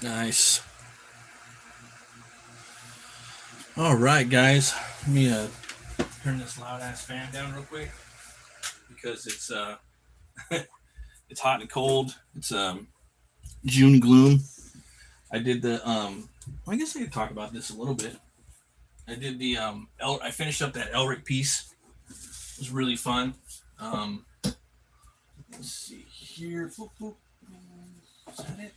Nice. All right, guys. Let me turn this loud ass fan down real quick because it's it's hot and cold. It's June gloom. I did the I guess I could talk about this a little bit. I did the I finished up that Elric piece. It was really fun. Let's see here. Is that it?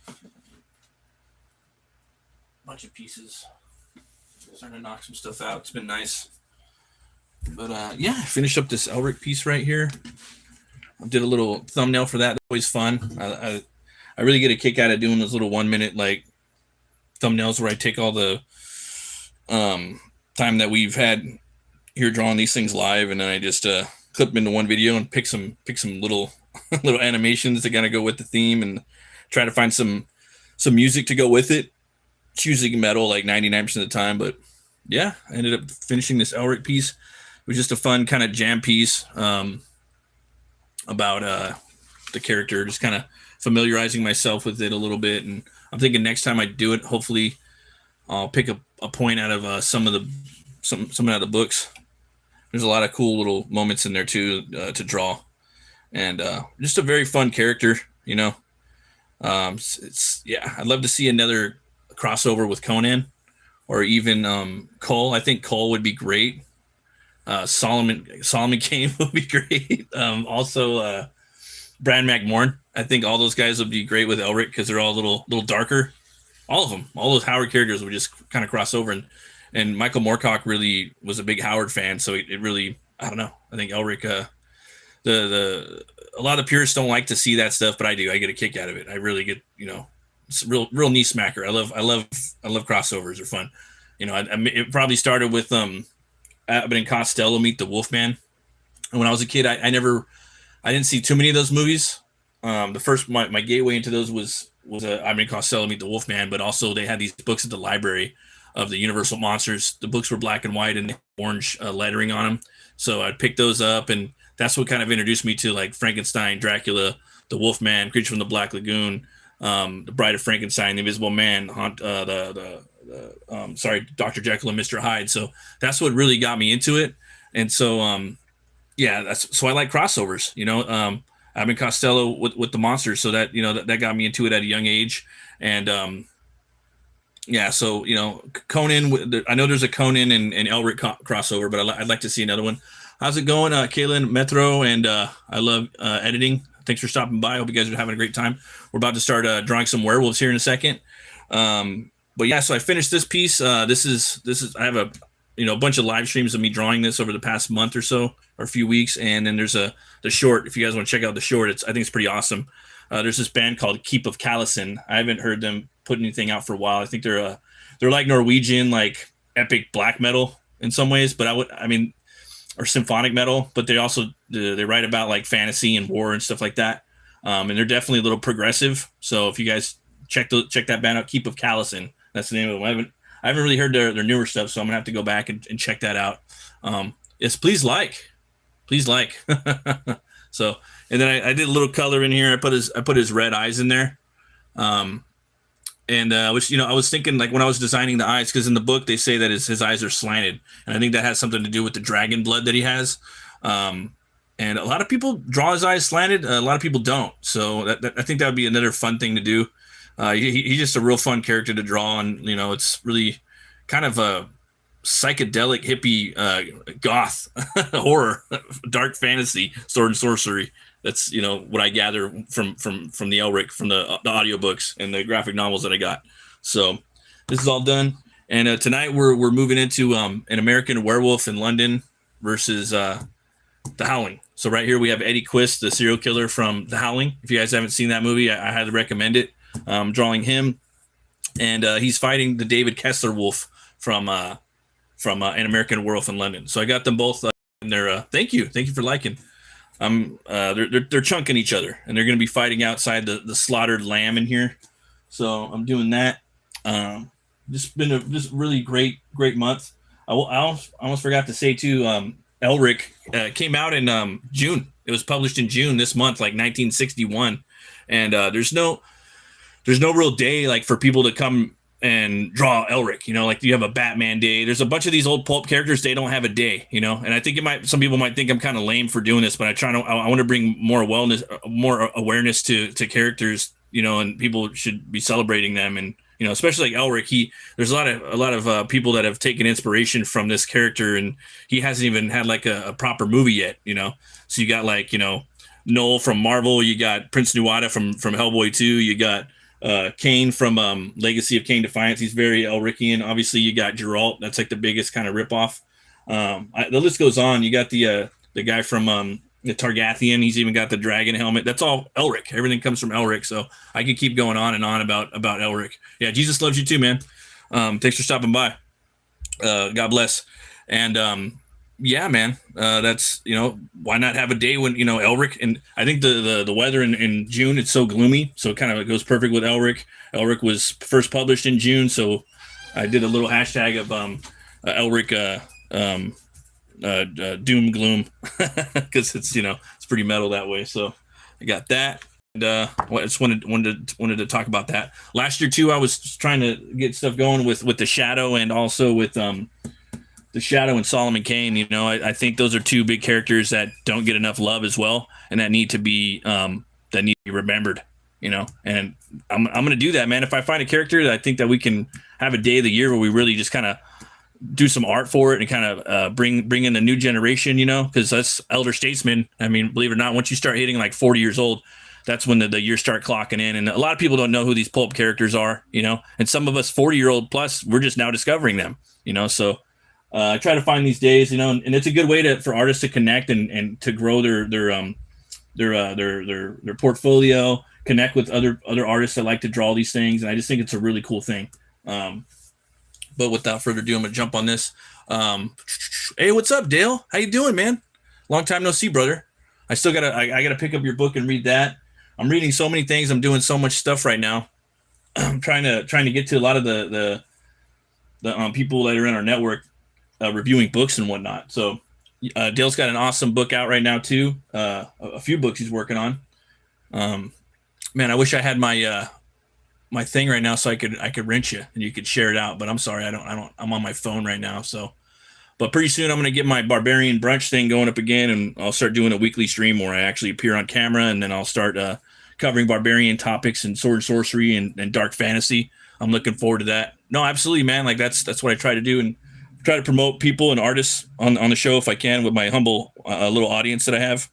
Bunch of pieces. Starting to knock some stuff out. It's been nice. But yeah, I finished up this Elric piece right here. I did a little thumbnail for that. It's always fun. I really get a kick out of doing those little 1 minute like thumbnails where I take all the time that we've had here drawing these things live, and then I just clip them into one video and pick some little little animations to kind of go with the theme, and try to find some music to go with it. It's usually metal like 99% of the time, but yeah, I ended up finishing this Elric piece. It was just a fun kind of jam piece about the character, just kind of familiarizing myself with it a little bit. And I'm thinking next time I do it, hopefully I'll pick a point out of some out of the books. There's a lot of cool little moments in there too to draw, and just a very fun character, you know. It's yeah, I'd love to see another crossover with Conan, or even Cole. I think Cole would be great. Solomon Kane would be great. Also Brad McMorn. I think all those guys would be great with Elric because they're all a little darker. All of them, all those Howard characters would just kind of cross over. And Michael Moorcock really was a big Howard fan, so it really, I don't know. I think Elric, a lot of purists don't like to see that stuff, but I do. I get a kick out of it. I really get, you know, it's a real knee smacker. I love crossovers. They're fun. You know, it probably started with Abbott and Costello Meet the Wolfman. And when I was a kid, I didn't see too many of those movies. The first my gateway into those was Abbott and Costello Meet the Wolfman, but also they had these books at the library of the Universal Monsters. The books were black and white and orange lettering on them, so I'd pick those up, and that's what kind of introduced me to like Frankenstein, Dracula, the Wolfman, Creature from the Black Lagoon, the Bride of Frankenstein, the Invisible Man, Dr. Jekyll and Mr. Hyde. So that's what really got me into it. And so yeah, so I like crossovers, you know. I'm in Costello with the monsters, so that, you know, that got me into it at a young age. And yeah, so, you know, Conan, I know there's a Conan and Elric crossover, but I'd like to see another one. How's it going, Kaylin, Metro? And I love editing. Thanks for stopping by. I hope you guys are having a great time. We're about to start drawing some werewolves here in a second. But yeah, so I finished this piece. This is I have a bunch of live streams of me drawing this over the past month or so, or a few weeks. And then there's the short. If you guys want to check out the short, I think it's pretty awesome. There's this band called Keep of Callison. I haven't heard them put anything out for a while. I think they're like Norwegian, like epic black metal in some ways, but or symphonic metal, but they also they write about like fantasy and war and stuff like that. And they're definitely a little progressive. So if you guys check that band out, Keep of Callison, that's the name of them. I haven't really heard their newer stuff, so I'm gonna have to go back and check that out. Yes, please like. So, and then I did a little color in here. I put his red eyes in there. Which, you know, I was thinking, like, when I was designing the eyes, because in the book they say that his eyes are slanted, and I think that has something to do with the dragon blood that he has. And a lot of people draw his eyes slanted, a lot of people don't. So I think that would be another fun thing to do. He's just a real fun character to draw, and, you know, it's really kind of a psychedelic hippie goth horror, dark fantasy, sword and sorcery. That's, you know, what I gather from the Elric, from the audiobooks and the graphic novels that I got. So this is all done, and tonight we're moving into an American Werewolf in London versus the Howling. So right here we have Eddie Quist, the serial killer from the Howling. If you guys haven't seen that movie, I highly recommend it. Drawing him, and he's fighting the David Kessler wolf from an American Werewolf in London. So I got them both in there. Thank you for liking. They're chunking each other, and they're going to be fighting outside the slaughtered lamb in here. So I'm doing that. Just been a really great month. almost forgot to say too. Elric came out in June. It was published in June this month, like 1961, and there's no real day like for people to come and draw Elric. You know, like you have a Batman day. There's a bunch of these old pulp characters. They don't have a day. You know, and I think some people might think I'm kind of lame for doing this, but I want to bring more awareness to characters. You know, and people should be celebrating them, and you know, especially like Elric. There's a lot of people that have taken inspiration from this character, and he hasn't even had like a proper movie yet. You know, so you got like, you know, Noel from Marvel, you got Prince Nuada from Hellboy 2, you got Kane from Legacy of Kane Defiance. He's very Elrician. Obviously, you got Geralt. That's like the biggest kind of ripoff. The list goes on. You got the guy from the Targathian. He's even got the dragon helmet. That's all Elric. Everything comes from Elric. So I could keep going on and on about Elric. Yeah, Jesus loves you too, man. Thanks for stopping by. God bless. And yeah, man, that's, you know, why not have a day when, you know, Elric, and I think the weather in June, it's so gloomy, so it kind of goes perfect with Elric. Elric was first published in June, so I did a little hashtag of Elric doom gloom because it's, you know, it's pretty metal that way. So I got that. And I just wanted to talk about that. Last year too, I was trying to get stuff going with the Shadow, and also with the Shadow and Solomon Kane. You know, I think those are two big characters that don't get enough love as well, and that need to be remembered. You know, and I'm gonna do that, man. If I find a character that I think that we can have a day of the year where we really just kind of do some art for it and kind of bring in the new generation, you know, because that's elder statesmen. I mean, believe it or not, once you start hitting like 40 years old, that's when the years start clocking in. And a lot of people don't know who these pulp characters are, you know, and some of us 40-year-old plus, we're just now discovering them, you know. So I try to find these days, you know, and it's a good way for artists to connect and to grow their portfolio, connect with other artists that like to draw these things. And I just think it's a really cool thing. But without further ado, I'm gonna jump on this. Hey, what's up, Dale? How you doing, man? Long time no see, brother. I still I gotta pick up your book and read that. I'm reading so many things. I'm doing so much stuff right now. I'm trying to get to a lot of the people that are in our network reviewing books and whatnot. So Dale's got an awesome book out right now too. A few books he's working on. Man, I wish I had my thing right now so I could rent you and you could share it out, but I'm sorry, I'm on my phone right now. So, but pretty soon I'm going to get my Barbarian brunch thing going up again, and I'll start doing a weekly stream where I actually appear on camera, and then I'll start covering Barbarian topics and sword sorcery and dark fantasy. I'm looking forward to that. No, absolutely, man. Like that's what I try to do, and try to promote people and artists on the show if I can with my humble little audience that I have.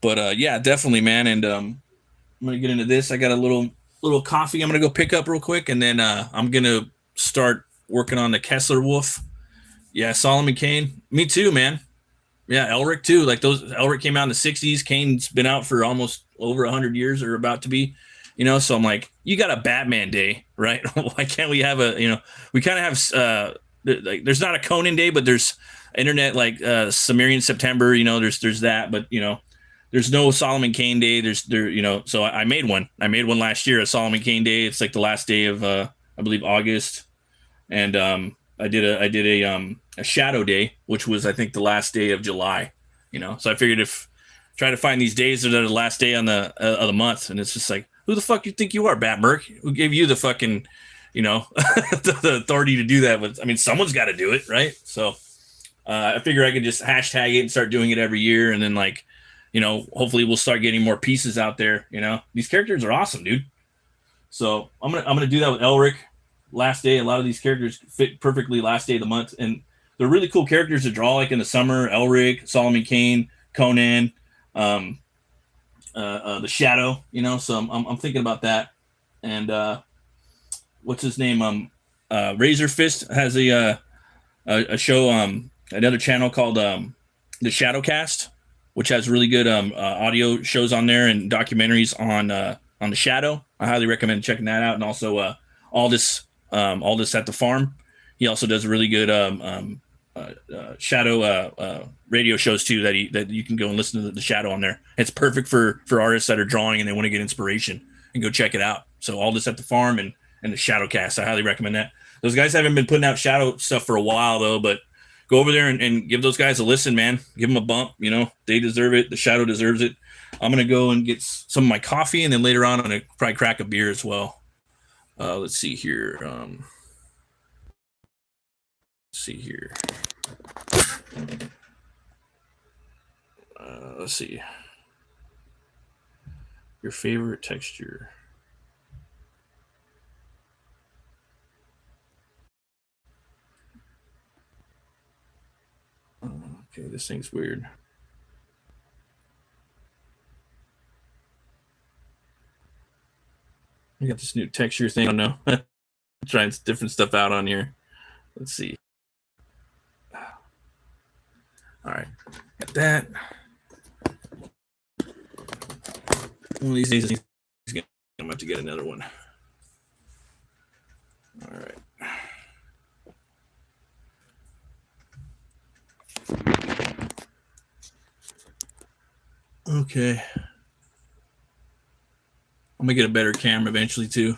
Yeah, definitely, man. And I'm gonna get into this. I got a little coffee I'm gonna go pick up real quick, and then I'm gonna start working on the Kessler Wolf. Yeah, Solomon Kane. Me too, man. Yeah, Elric too. Like Elric came out in the 60s. Kane's been out for almost over 100 years, or about to be. You know, so I'm like, you got a Batman day, right? Why can't we have we kind of have like, there's not a Conan day, but there's internet like Sumerian September. You know, there's that, but you know. There's no Solomon Kane day. So I made one. I made one last year, a Solomon Kane day. It's like the last day of, I believe, August. And I did a Shadow Day, which was, I think, the last day of July. You know, so I figured try to find these days that are the last day on the month, and it's just like, who the fuck you think you are, Batt Murk? Who gave you the fucking, you know, the authority to do that? I mean, someone's got to do it, right? So I figure I could just hashtag it and start doing it every year, and then like. You know, hopefully we'll start getting more pieces out there. You know, these characters are awesome, dude. So I'm gonna do that with Elric. Last day, a lot of these characters fit perfectly last day of the month, and they're really cool characters to draw. Like in the summer, Elric, Solomon Kane, Conan, the Shadow. You know, so I'm thinking about that. And what's his name? Razor Fist has a show, another channel called the Shadowcast, which has really good audio shows on there and documentaries on the Shadow. I highly recommend checking that out. And also all this at the farm. He also does really good Shadow radio shows too that you can go and listen to the Shadow on there. It's perfect for artists that are drawing and they want to get inspiration, and go check it out. So all this at the farm and the Shadowcast. I highly recommend that. Those guys haven't been putting out shadow stuff for a while though, but go over there and give those guys a listen, man. Give them a bump. You know, they deserve it. The shadow deserves it. I'm gonna go and get some of my coffee, and then later on, I'm gonna probably crack a beer as well. Let's see here. Let's see. Your favorite texture. Okay, this thing's weird. We got this new texture thing. I don't know. Trying different stuff out on here. Let's see. All right, got that. One of these days, I'm about to get another one. All right. Okay. I'm gonna get a better camera eventually too.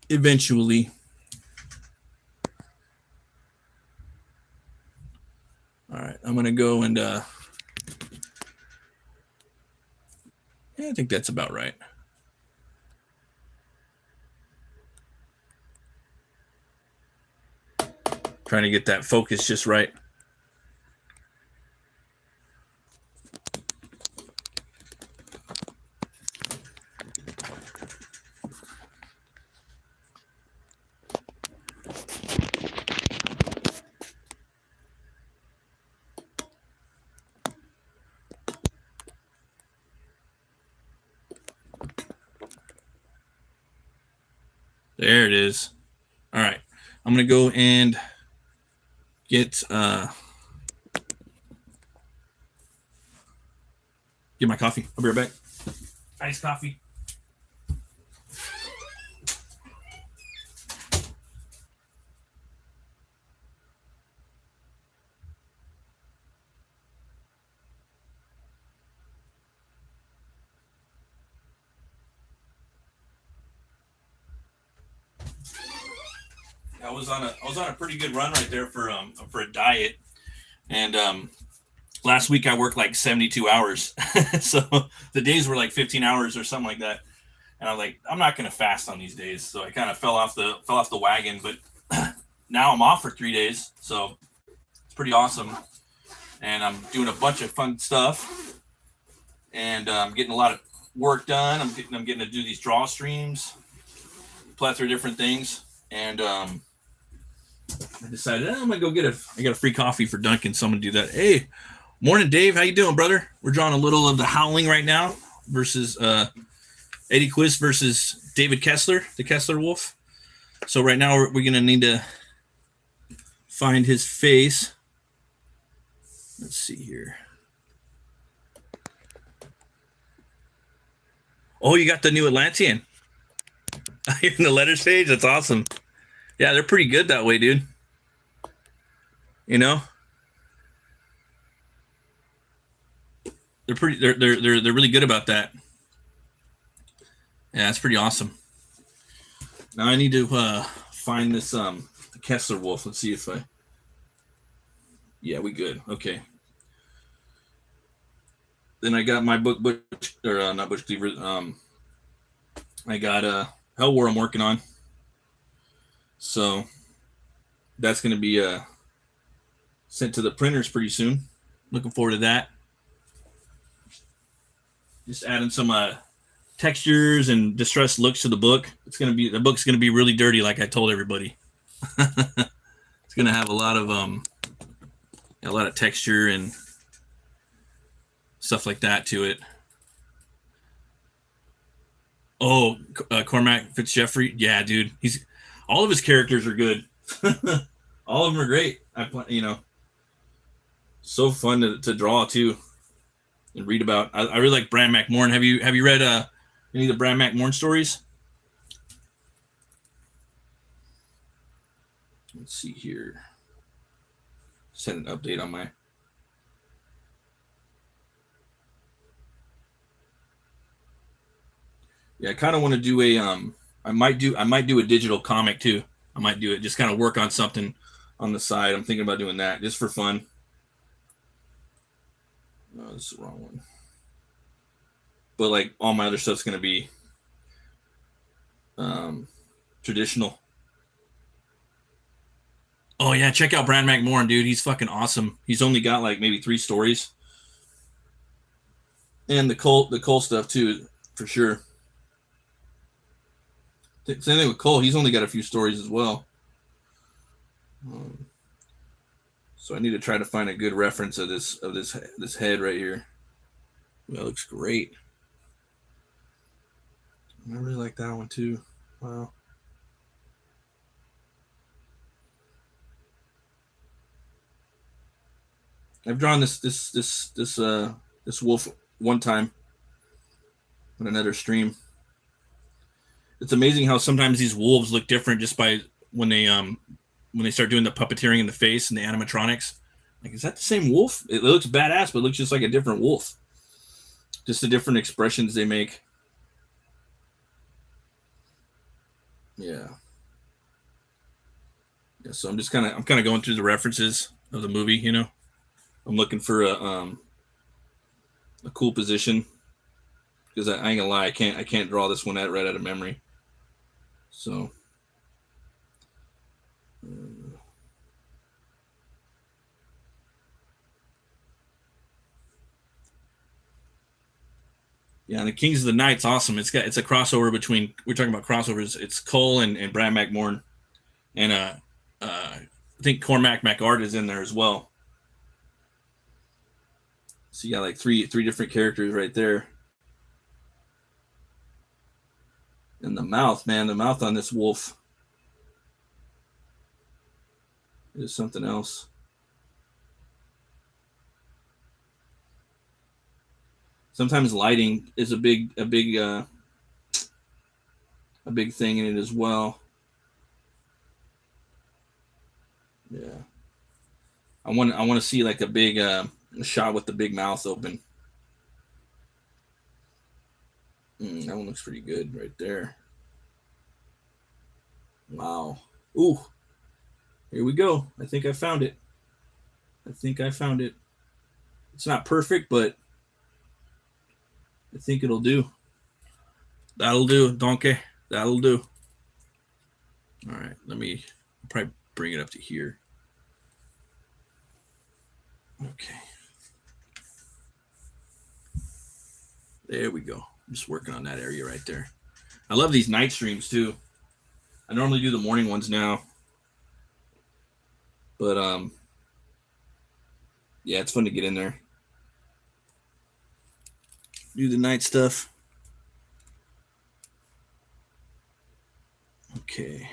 Eventually. All right, I'm gonna go and yeah, I think that's about right. Trying to get that focus just right. There it is. All right. I'm going to go and get my coffee. I'll be right back. Iced coffee. I was on a pretty good run right there for a diet, and last week I worked like 72 hours, so the days were like 15 hours or something like that, and I'm like, I'm not gonna fast on these days, so I kind of fell off the wagon, but now I'm off for 3 days, so it's pretty awesome, and I'm doing a bunch of fun stuff, and I'm getting a lot of work done. I'm getting to do these draw streams, plethora of different things, and I decided I'm gonna go I got a free coffee for Duncan, so I'm gonna do that. Hey, morning, Dave. How you doing, brother? We're drawing a little of the Howling right now versus Eddie Quist versus David Kessler, the Kessler Wolf. So right now we're gonna need to find his face. Let's see here. Oh, you got the new Atlantean. You're in the letters page. That's awesome. Yeah, they're pretty good that way, dude. You know, they're really good about that. Yeah, it's pretty awesome. Now I need to find this Kessler Wolf. Let's see if I. Yeah, we good. Okay. Then I got my book, not Butch Cleaver. I got Hell War I'm working on. So that's going to be sent to the printers pretty soon. Looking forward to that. Just adding some textures and distressed looks to the book. The book's going to be really dirty, like I told everybody. It's going to have a lot of texture and stuff like that to it. Oh, Cormac Fitzjeffrey. Yeah, dude. All of his characters are good. All of them are great. So fun to draw too and read about. I really like Bram McMorn. Have you read any of the Bram McMorn stories? Let's see here. Send an update on my. Yeah, I kind of want to do a I might do a digital comic too. I might do it. Just kind of work on something on the side. I'm thinking about doing that just for fun. No, this is the wrong one. But like all my other stuff's gonna be traditional. Oh yeah, check out Brad McMorran, dude. He's fucking awesome. He's only got like maybe 3 stories, and the Cole stuff too, for sure. Same thing with Cole. He's only got a few stories as well. So I need to try to find a good reference of this head right here. That looks great. I really like that one too. Wow. I've drawn this wolf one time on another stream. It's amazing how sometimes these wolves look different just by when they start doing the puppeteering in the face and the animatronics. Like, is that the same wolf? It looks badass, but it looks just like a different wolf. Just the different expressions they make. Yeah. Yeah. So I'm kind of going through the references of the movie. You know, I'm looking for a cool position because I ain't gonna lie, I can't draw this one right out of memory. So. Yeah, and the Kings of the Night's awesome. It's a crossover between, we're talking about crossovers. It's Cole and Brad McMorran, and I think Cormac McArt is in there as well. So you got like three different characters right there. And the mouth, man, the mouth on this wolf is something else. Sometimes lighting is a big thing in it as well. Yeah, I want to see like a big shot with the big mouth open. That one looks pretty good right there. Wow. Ooh. Here we go. I think I found it. It's not perfect, but I think it'll do. That'll do, donkey. That'll do. All right, let me probably bring it up to here. Okay. There we go. I'm just working on that area right there. I love these night streams too. I normally do the morning ones now. But yeah, it's fun to get in there. Do the night stuff. Okay.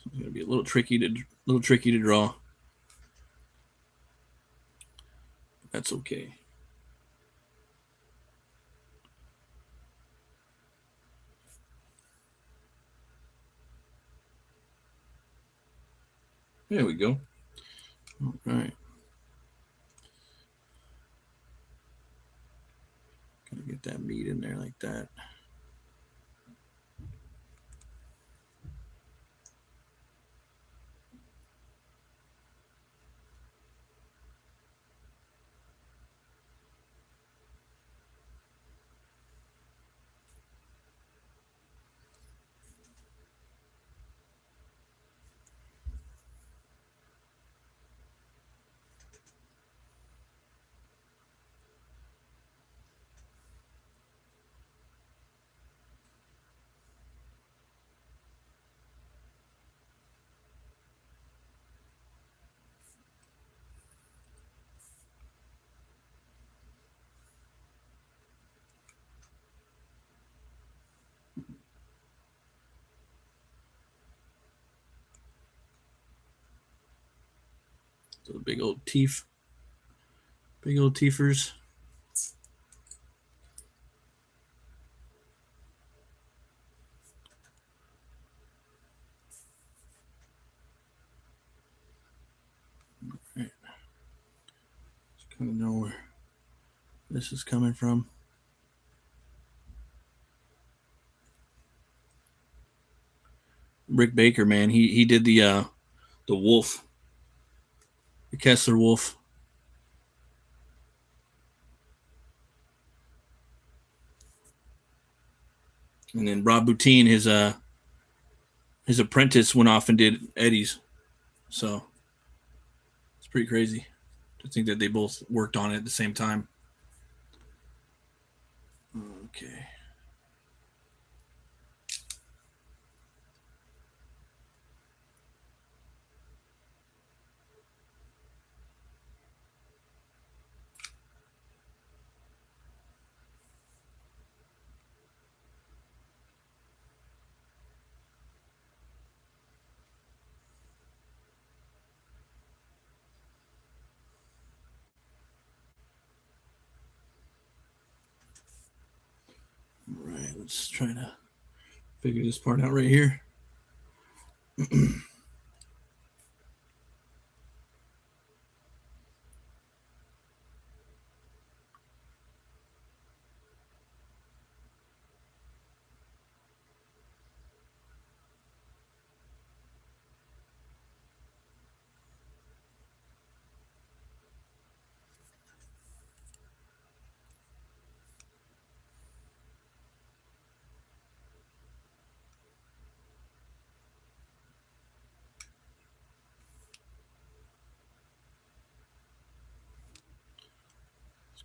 It's going to be a little tricky to draw. That's okay. There we go. All right. Gotta get that meat in there like that. The big old teeth. Big old teethers. Right. Just kind of know where this is coming from. Rick Baker, man, he did the wolf, the Kessler wolf. And then Rob Boutin, his apprentice, went off and did Eddie's. So it's pretty crazy to think that they both worked on it at the same time. Okay. All right, let's try to figure this part out right here.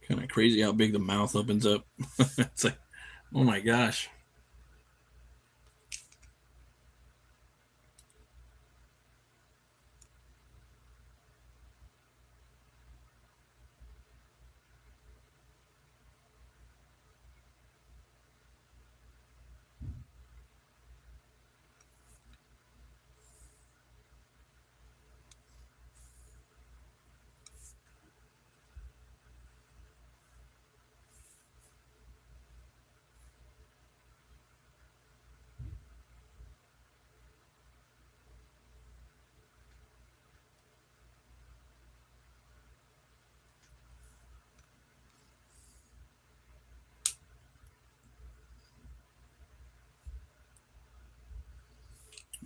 Kind of crazy how big the mouth opens up. It's like, oh my gosh.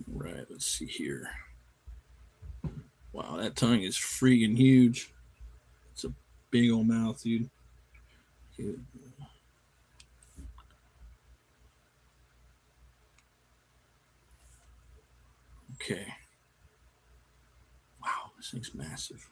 Right, let's see here. Wow, that tongue is freaking huge. It's a big old mouth, dude. Okay. Wow, this thing's massive.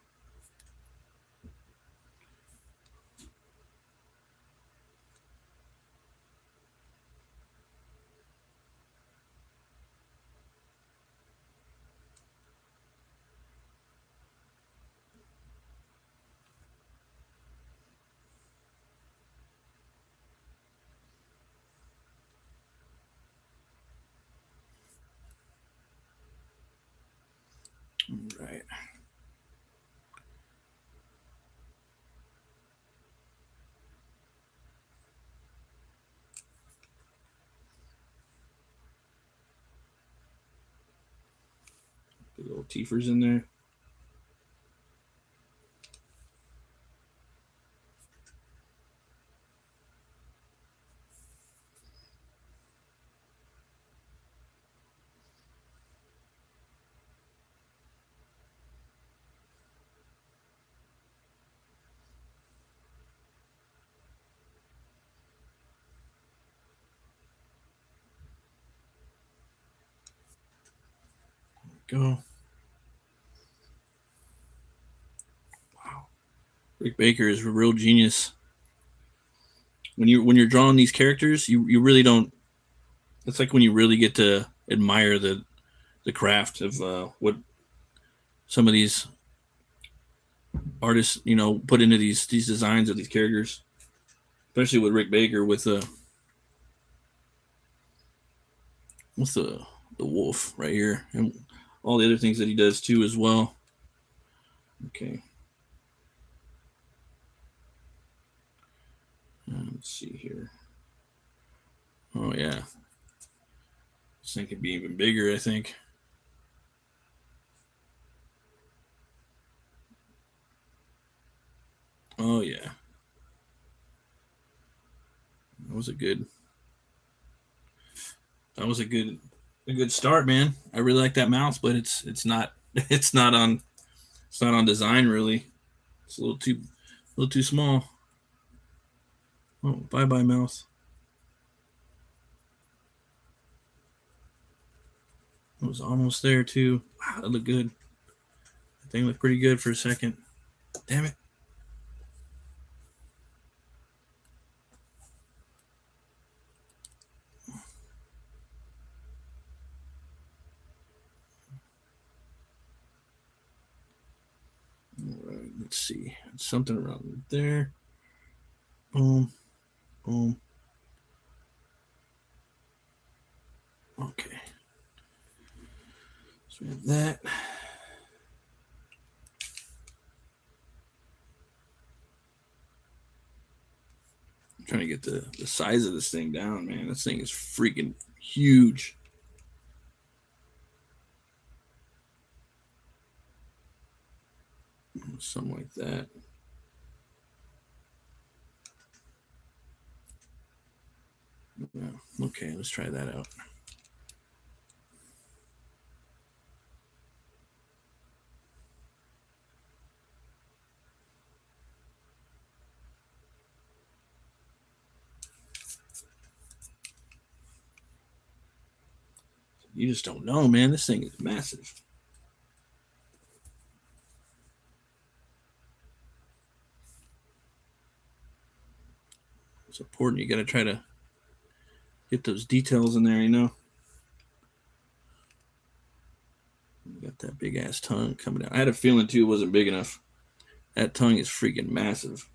All right. Big old teethers in there. Go. Wow. Rick Baker is a real genius. When you're drawing these characters, you really don't. It's like when you really get to admire the craft of what some of these artists, put into these designs of these characters, especially with Rick Baker with the wolf right here and all the other things that he does too as well. Okay. Let's see here. Oh yeah. This thing could be even bigger, I think. Oh yeah. That was a good start, man. I really like that mouse, but it's not it's not on design really. It's a little too small. Oh, bye bye mouse. It was almost there too. Wow, that looked good. That thing looked pretty good for a second. Damn it. All right, let's see. Something around there. Boom. Boom. Okay. So we have that. I'm trying to get the size of this thing down, man. This thing is freaking huge. Something like that. Yeah. Okay, let's try that out. You just don't know, man. This thing is massive. It's important. You got to try to get those details in there, you know. You got that big ass tongue coming out. I had a feeling too it wasn't big enough. That tongue is freaking massive.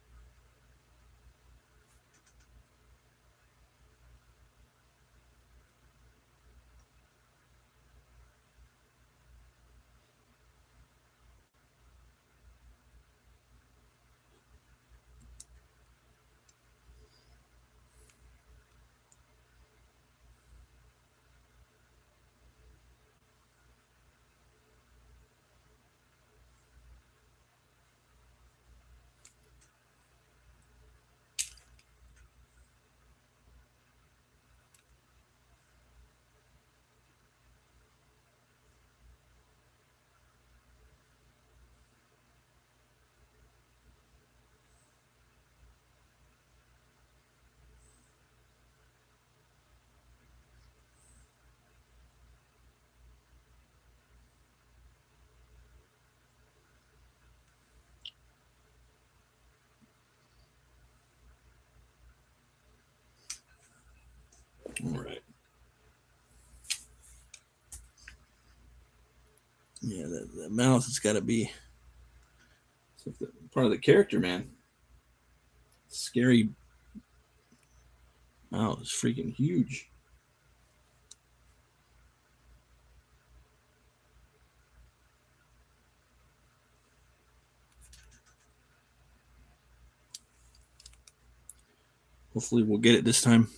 All right. Yeah, the mouth has got to be part of the character, man. Scary mouth is freaking huge. Hopefully, we'll get it this time.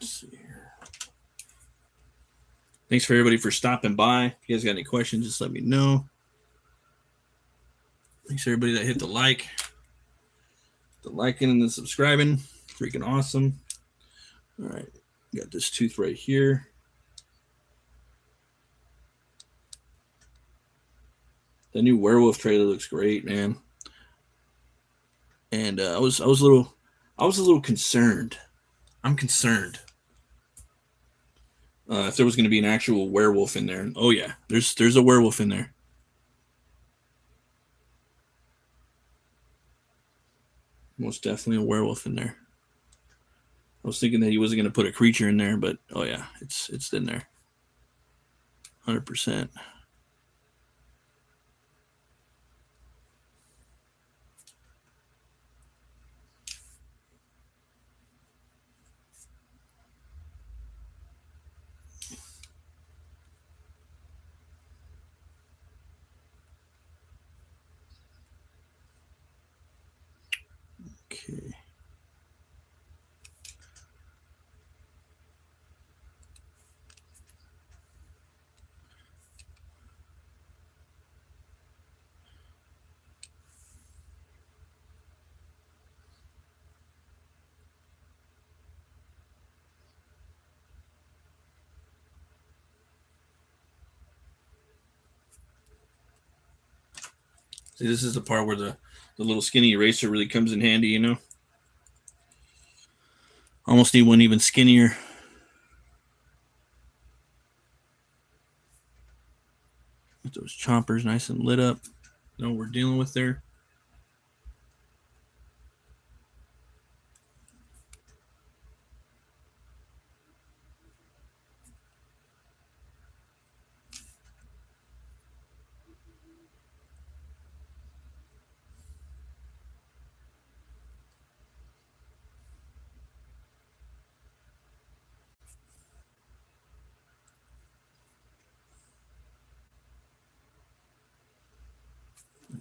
Let's see here. Thanks for everybody for stopping by. If you guys got any questions, just let me know. Thanks everybody that hit the liking and the subscribing. Freaking awesome. All right, got this tooth right here. The new Werewolf trailer looks great, man. And I was a little concerned. I'm concerned if there was going to be an actual werewolf in there. Oh yeah, there's a werewolf in there. Most definitely a werewolf in there. I was thinking that he wasn't going to put a creature in there, but oh yeah, it's in there. 100%. Okay. See, this is the part where the little skinny eraser really comes in handy, you know? Almost need one even skinnier. With those chompers nice and lit up. You know what we're dealing with there.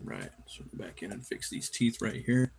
Right, so go back in and fix these teeth right here.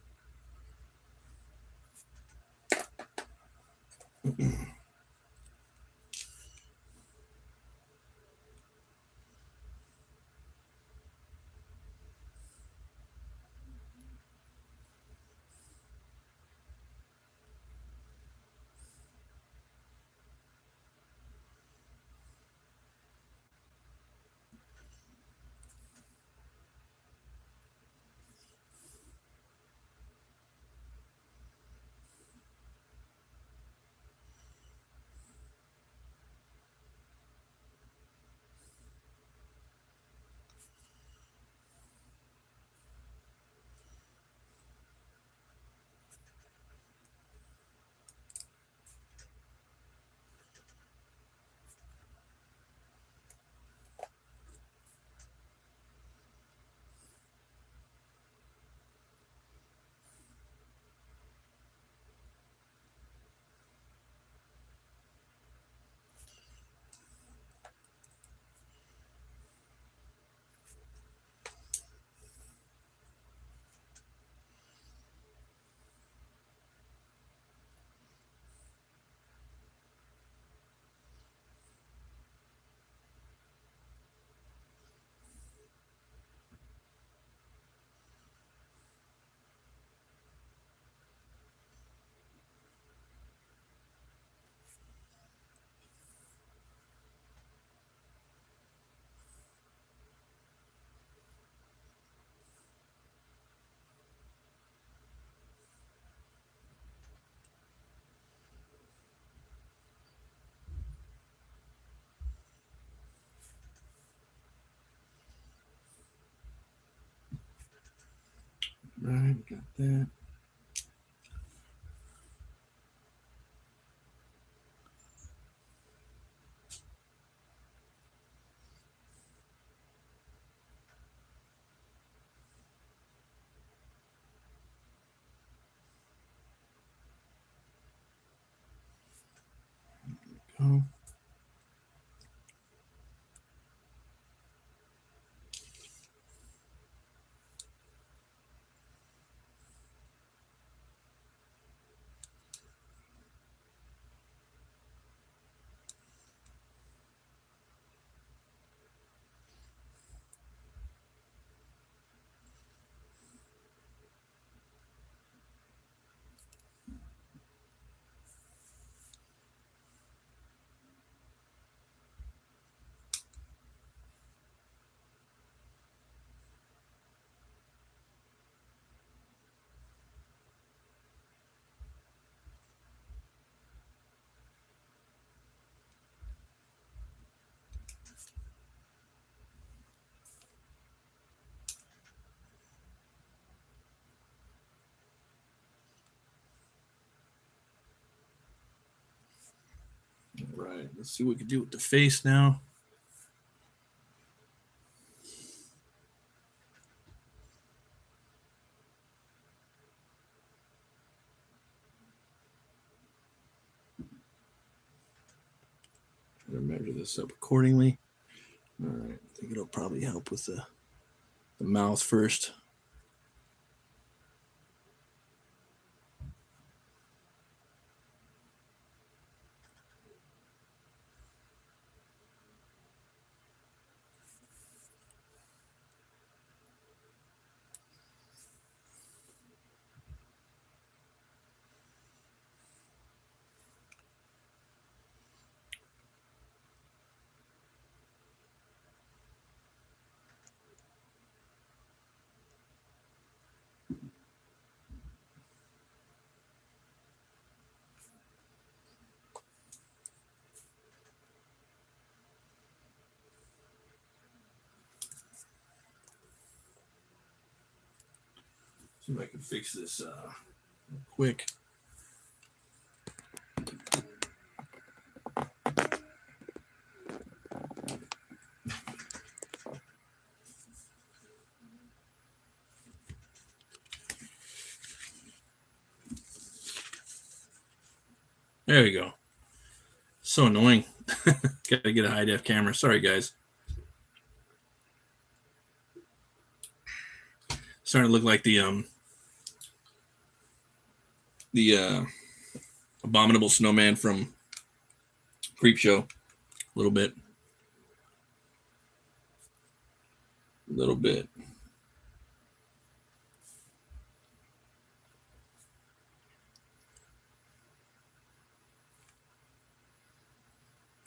Right, got that. Go. right, let's see what we can do with the face now. Try to measure this up accordingly. All right, I think it'll probably help with the mouth first. See if I can fix this quick. There we go. So annoying. Gotta get a high def camera. Sorry, guys. Starting to look like the abominable snowman from Creep Show. A little bit. A little bit.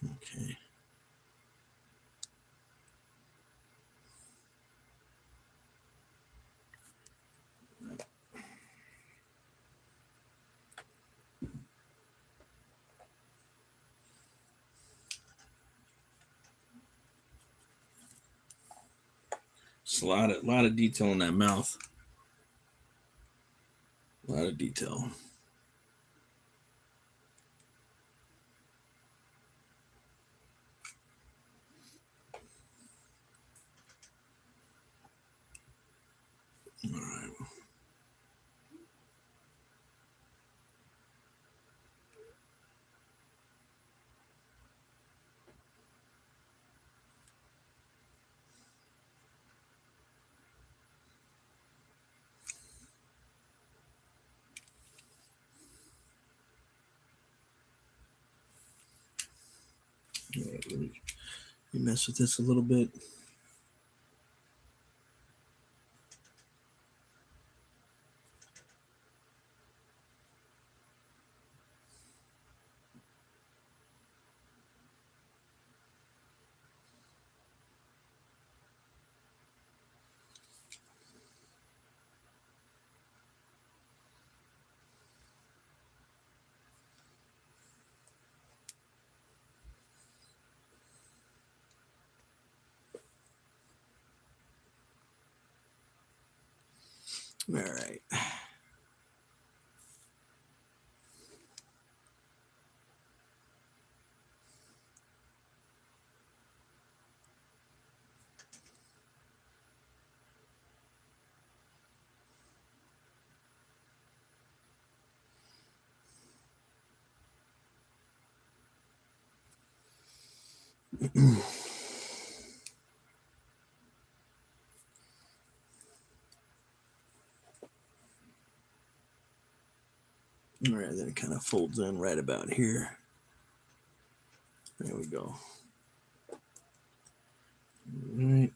Okay. Just a lot of detail in that mouth. A lot of detail. All right. All right, let me mess with this a little bit. All right. All right, then it kind of folds in right about here. There we go. All right.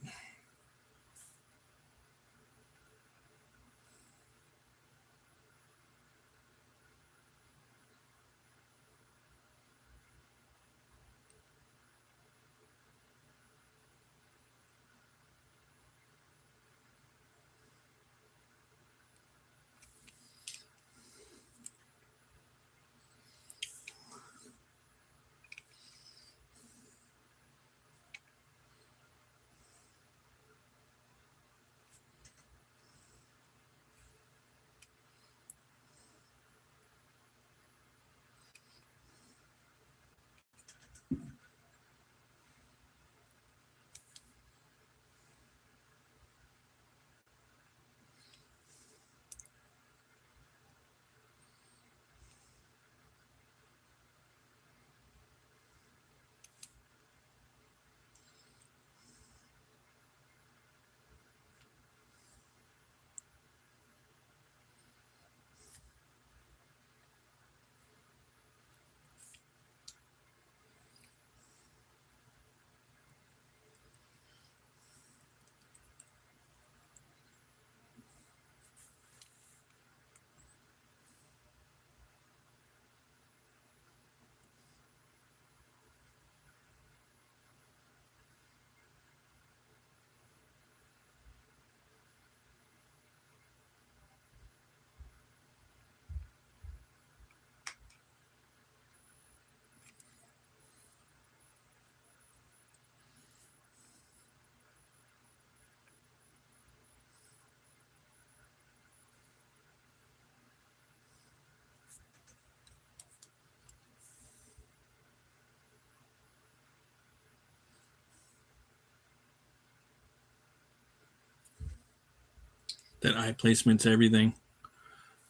That eye placement to everything.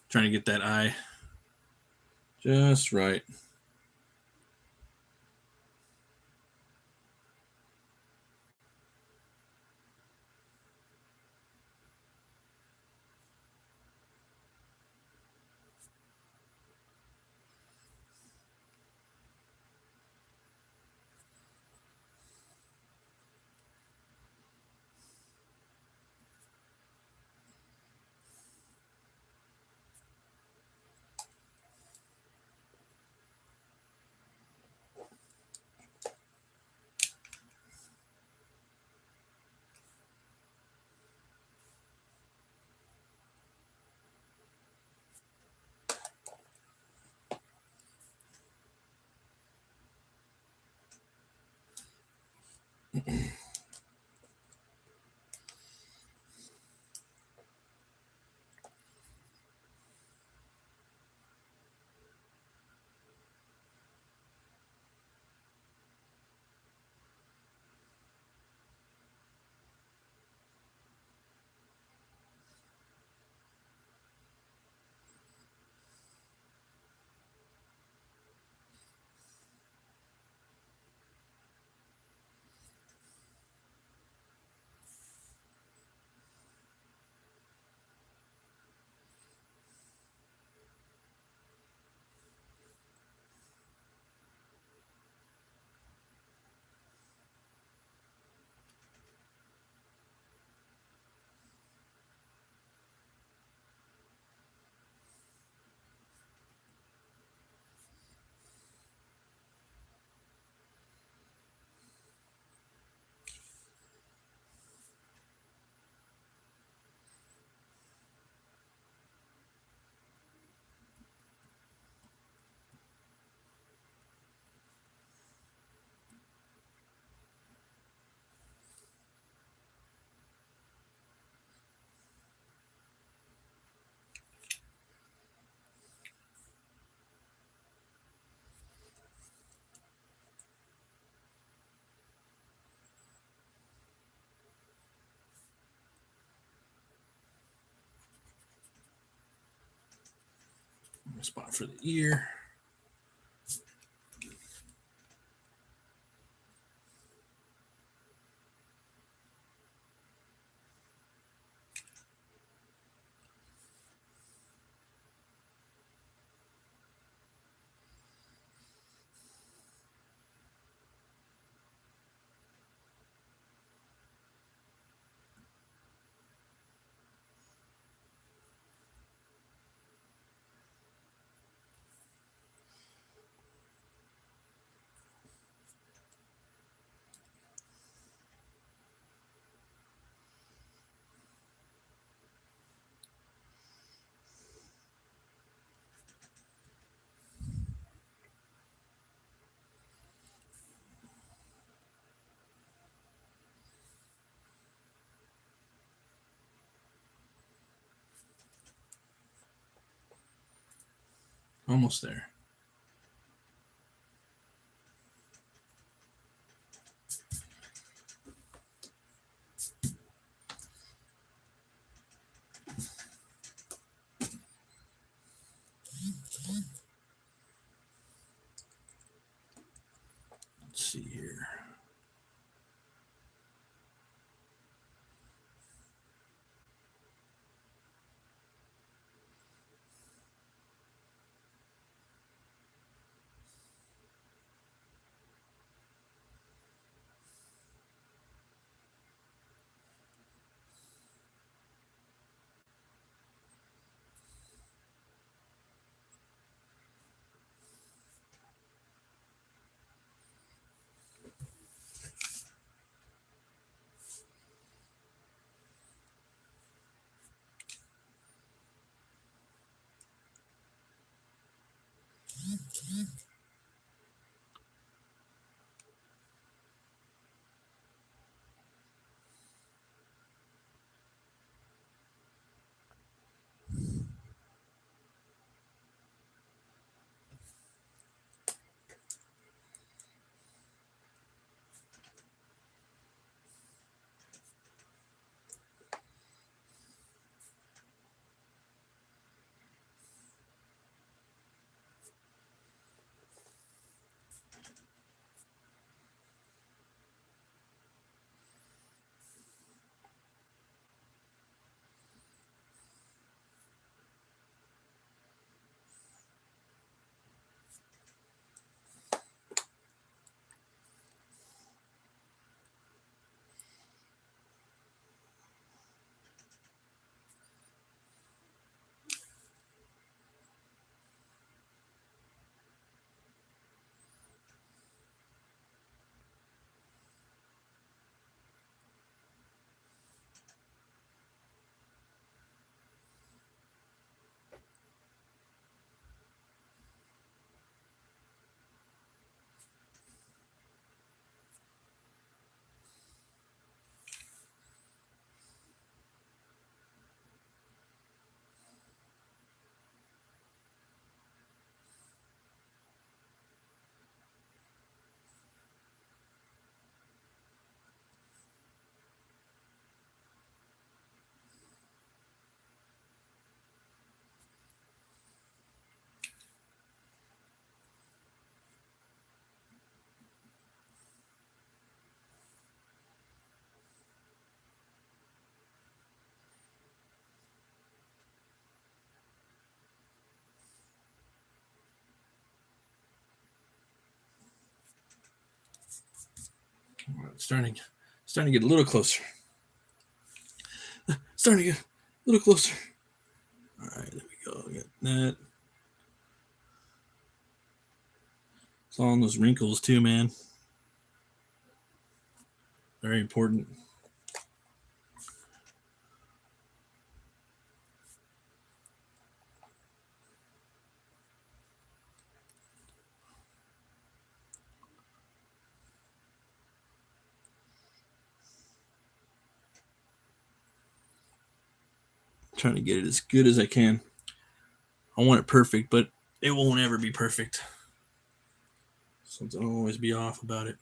Trying to get that eye just right. Spot for the ear. Almost there. Let's see here. starting to get a little closer. Starting to get a little closer. All right, there we go. Got that. It's all in those wrinkles too, man. Very important. Trying to get it as good as I can. I want it perfect, but it won't ever be perfect. Something will always be off about it.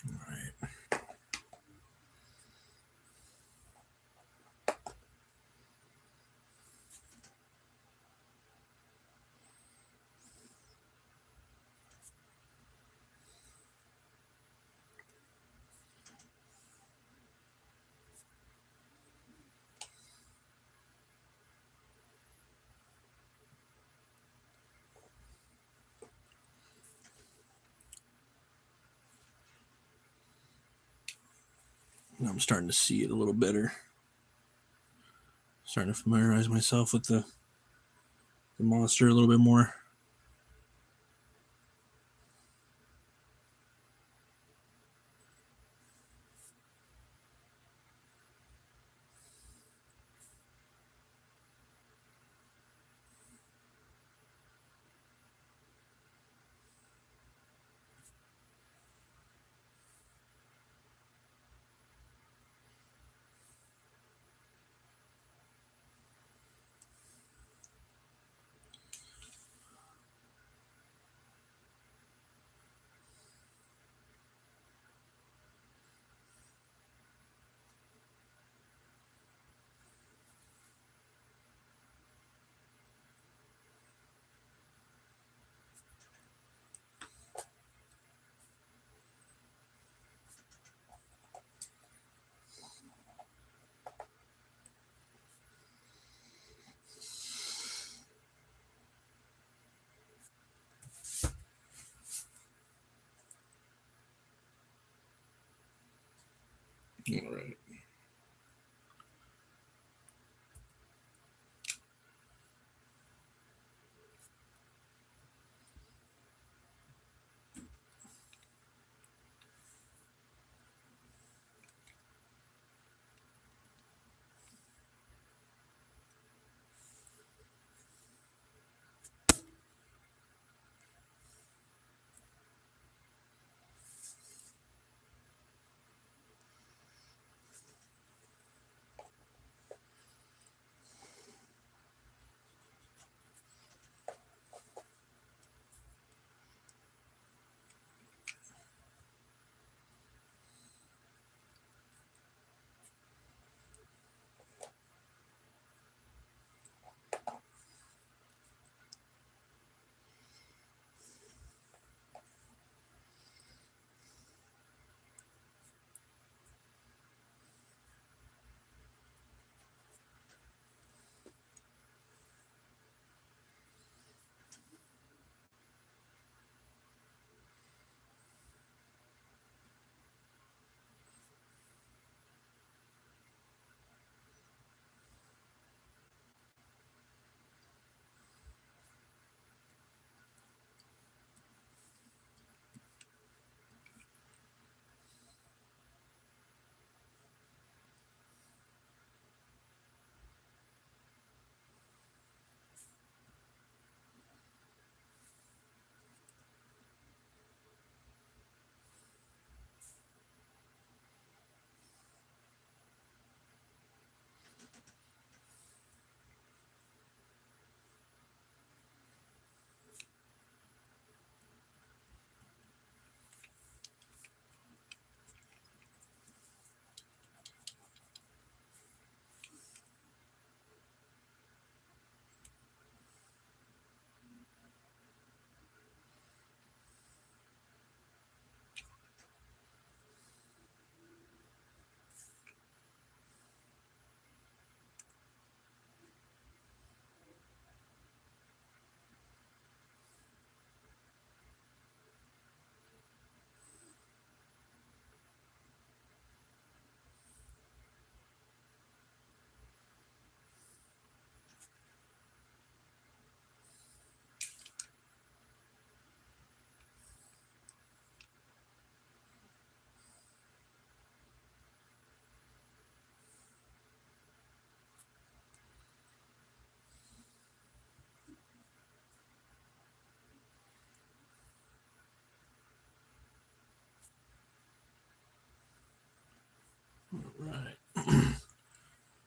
All right. I'm starting to see it a little better. Starting to familiarize myself with the monster a little bit more. All right.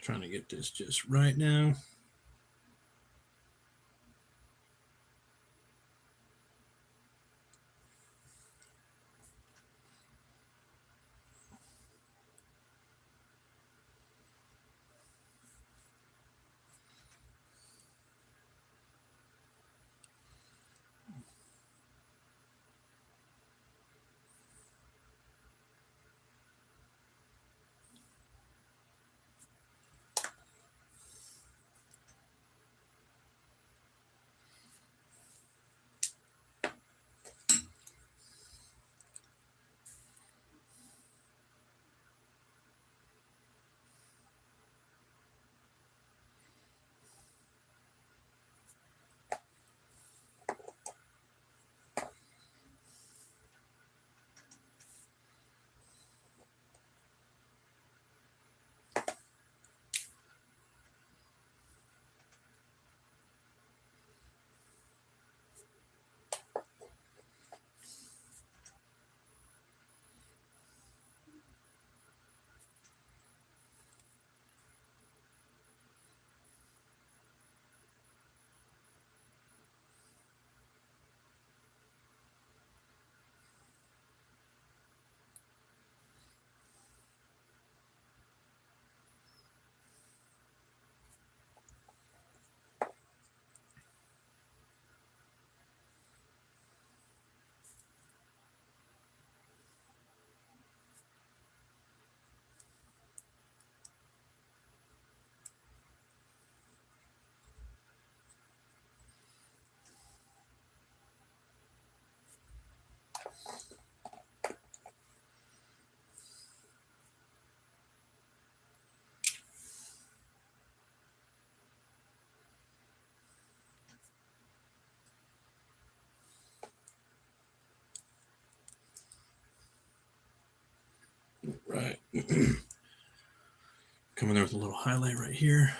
Trying to get this just right now. Right. Coming there with a little highlight right here.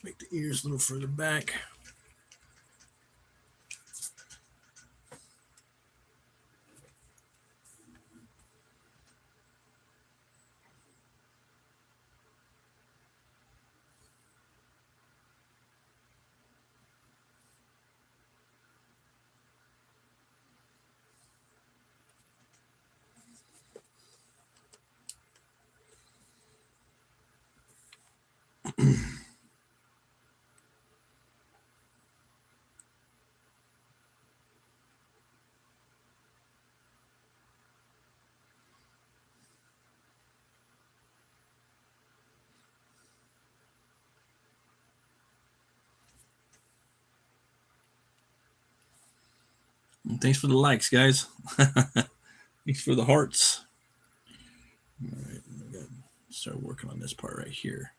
Make the ears a little further back. Thanks for the likes, guys. Thanks for the hearts. All right, we got to start working on this part right here.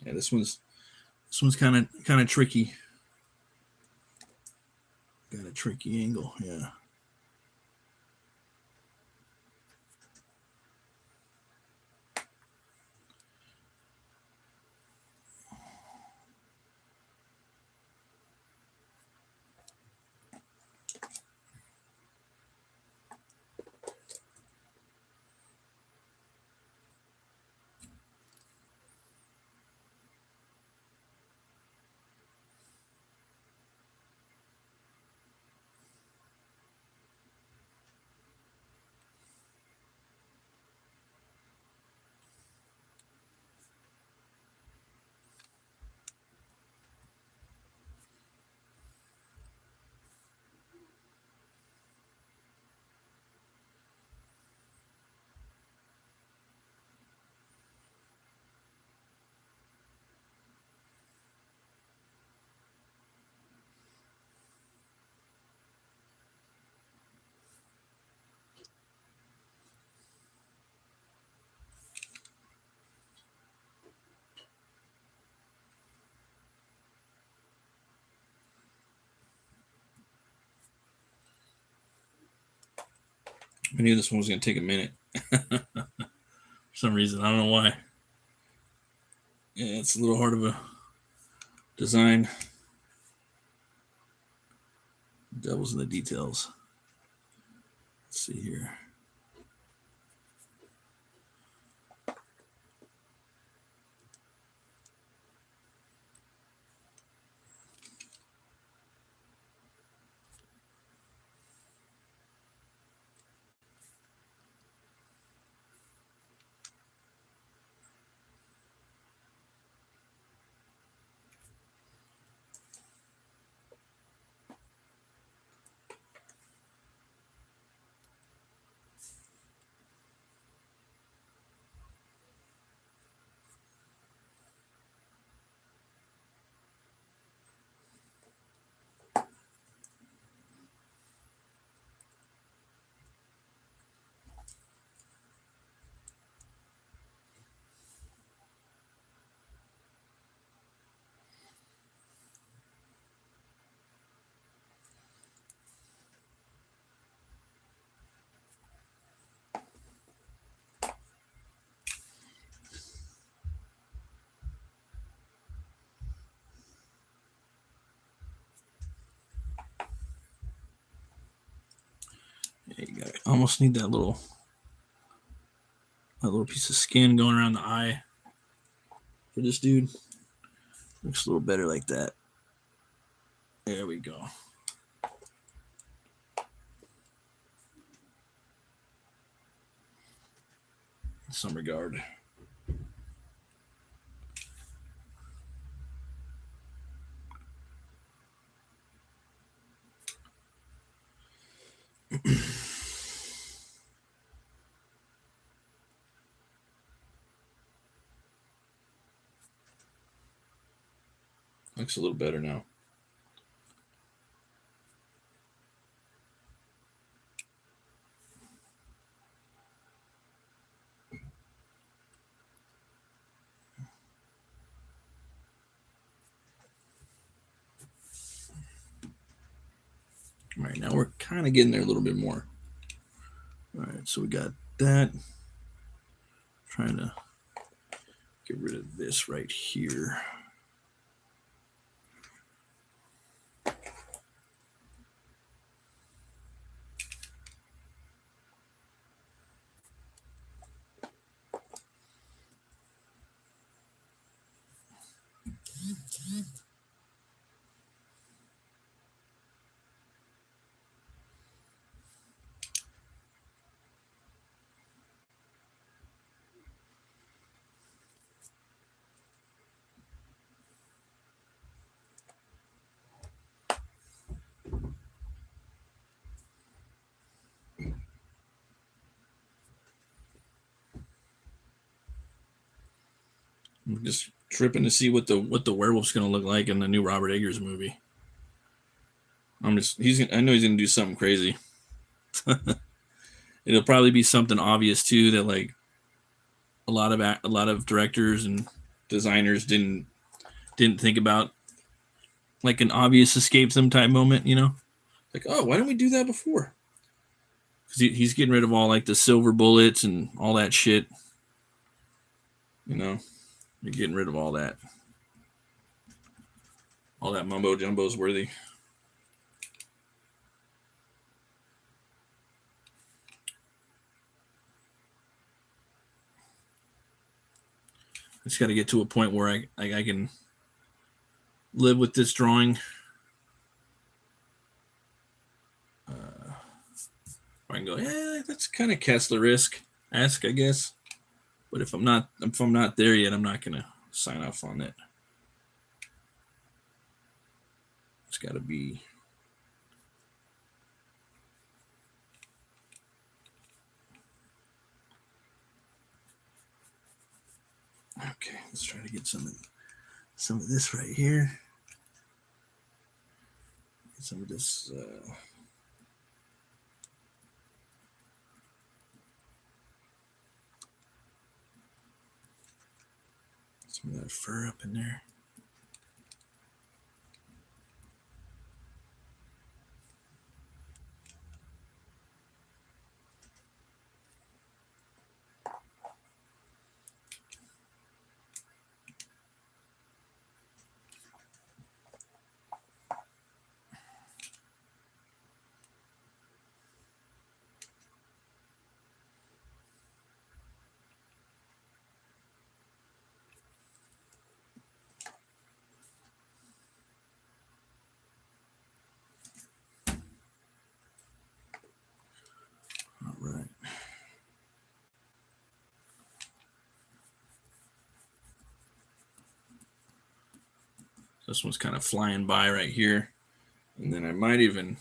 Yeah, this one's kind of tricky. Got a tricky angle, yeah. I knew this one was going to take a minute. For some reason, I don't know why. Yeah, it's a little hard of a design. Devil's in the details. Let's see here. almost need that little piece of skin going around the eye for this dude. Looks a little better like that. There we go. In some regard. Looks a little better now. All right, now we're kind of getting there a little bit more. All right, so we got that. Trying to get rid of this right here. I'm just tripping to see what the werewolf's gonna look like in the new Robert Eggers movie. I know he's gonna do something crazy. It'll probably be something obvious too that like a lot of directors and designers didn't think about, like an obvious escape them type moment, you know? Like, oh, why didn't we do that before? Because he's getting rid of all like the silver bullets and all that shit. You know, you're getting rid of all that. All that mumbo jumbo is worthy. I just got to get to a point where I can live with this drawing. I can go, yeah, that's kind of Kessler-esque, I guess. But if I'm not there yet, I'm not gonna sign off on it. It's got to be. Okay, let's try to get some of this right here. Get some of this. Some of that fur up in there. All right. This one's kind of flying by right here. And then I might even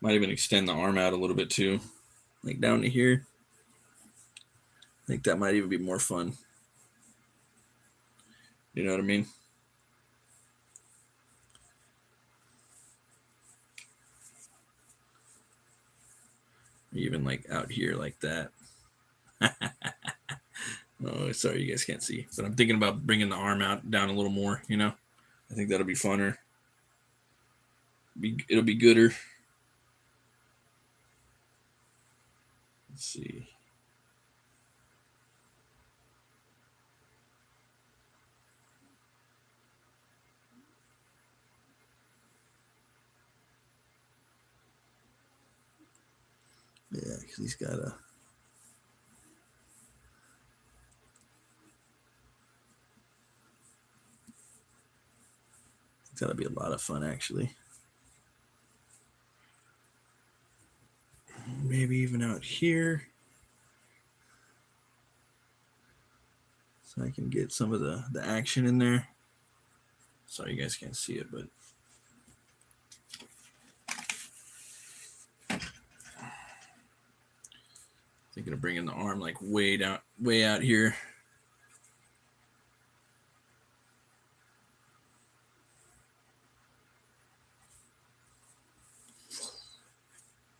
extend the arm out a little bit too. Like down to here. I think that might even be more fun. You know what I mean? Even like out here like that. Oh, sorry, you guys can't see. But I'm thinking about bringing the arm out down a little more, you know? I think that'll be funner. It'll be gooder. Let's see. because he's got a. It's got to be a lot of fun, actually. Maybe even out here. So I can get some of the action in there. Sorry, you guys can't see it, but. Thinking of bringing the arm like way out here.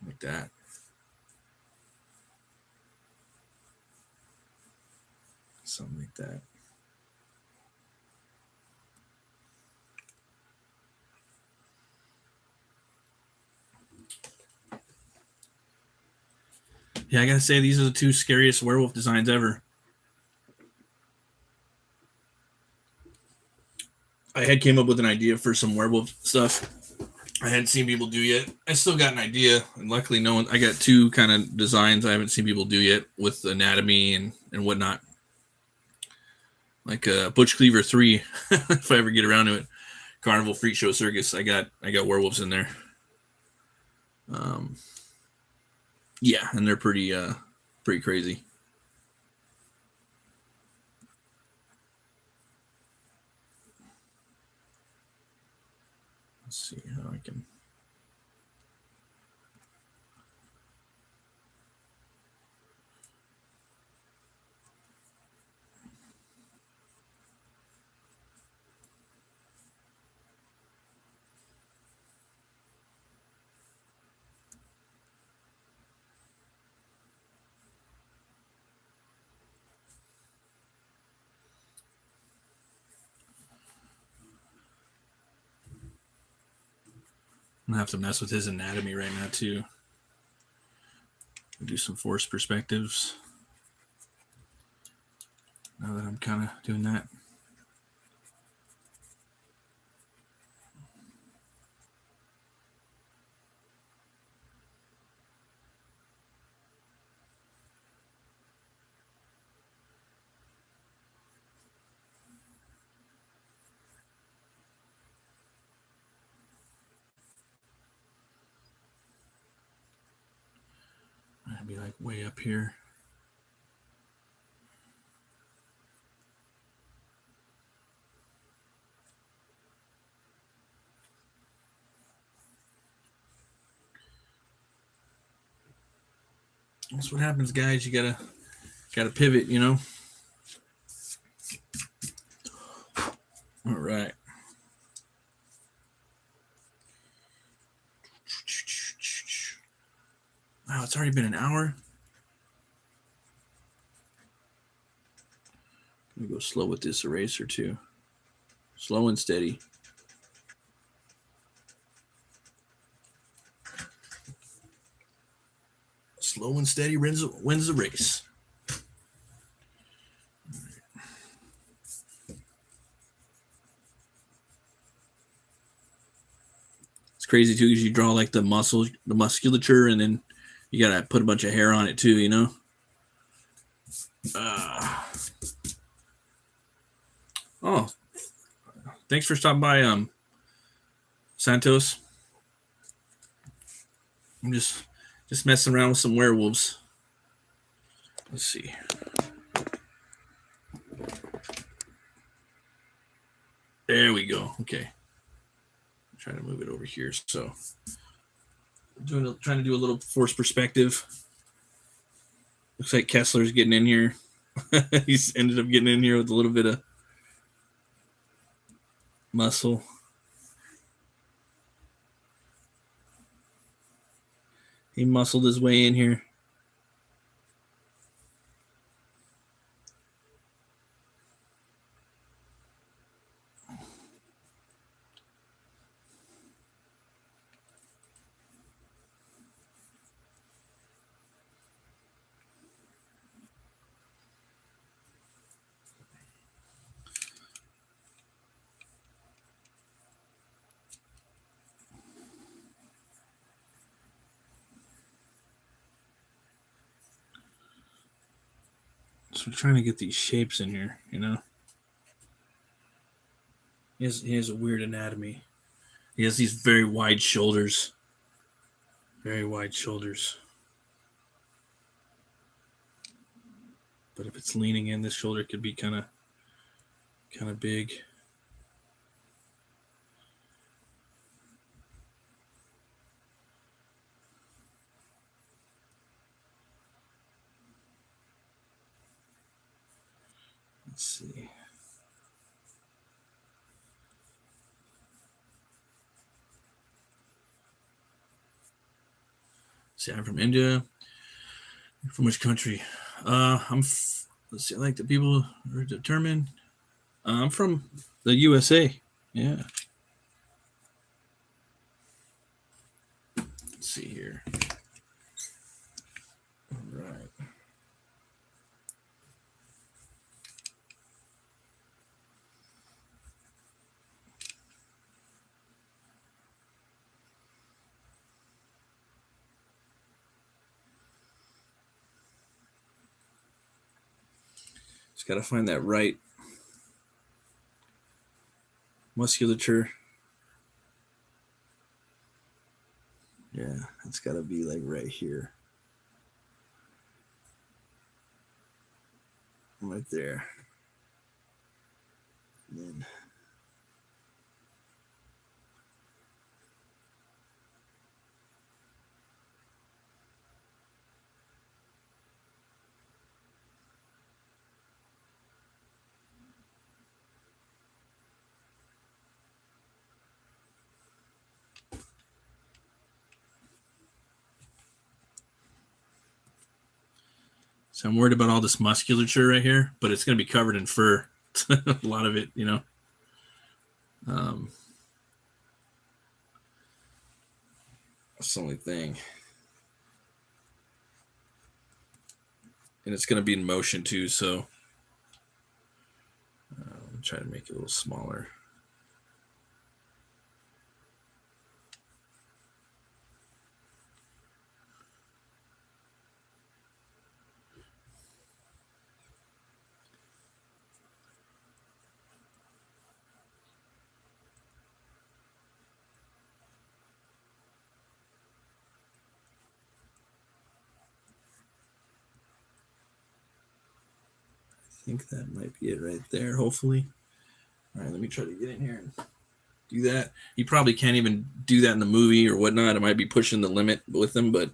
Like that. Something like that. Yeah, I gotta say these are the two scariest werewolf designs ever. I had came up with an idea for some werewolf stuff I hadn't seen people do yet. I still got an idea, and luckily no one. I got two kind of designs I haven't seen people do yet with anatomy and whatnot. Like Butch Cleaver 3, if I ever get around to it. Carnival Freak Show Circus. I got werewolves in there. Yeah, and they're pretty crazy. Let's see how I can. I'm gonna have to mess with his anatomy right now too. Do some force perspectives. Now that I'm kind of doing that. I'd be like way up here. That's what happens, guys. You gotta pivot, you know. All right. Wow, it's already been an hour. I'm gonna go slow with this eraser too. Slow and steady. Slow and steady wins the race. It's crazy too because you draw like the musculature, and then you gotta put a bunch of hair on it too, you know. Oh, thanks for stopping by, Santos. I'm just messing around with some werewolves. Let's see. There we go. Okay. I'm trying to move it over here. So trying to do a little force perspective. Looks like Kessler's getting in here. He's ended up getting in here with a little bit of muscle. He muscled his way in here. So I'm trying to get these shapes in here, you know. He has a weird anatomy. He has these very wide shoulders. Very wide shoulders. But if it's leaning in, this shoulder could be kind of big. Let's see. See, I'm from India. You're from which country? Let's see. I like the people who are determined. I'm from the USA. Yeah. Let's see here. All right. Just got to find that right musculature. Yeah, it's got to be like right here. Right there. And then so I'm worried about all this musculature right here, but it's going to be covered in fur. A lot of it, you know. That's the only thing. And it's going to be in motion too, so I'll try to make it a little smaller. I think that might be it right there, hopefully. All right, let me try to get in here and do that. You probably can't even do that in the movie or whatnot. It might be pushing the limit with them, but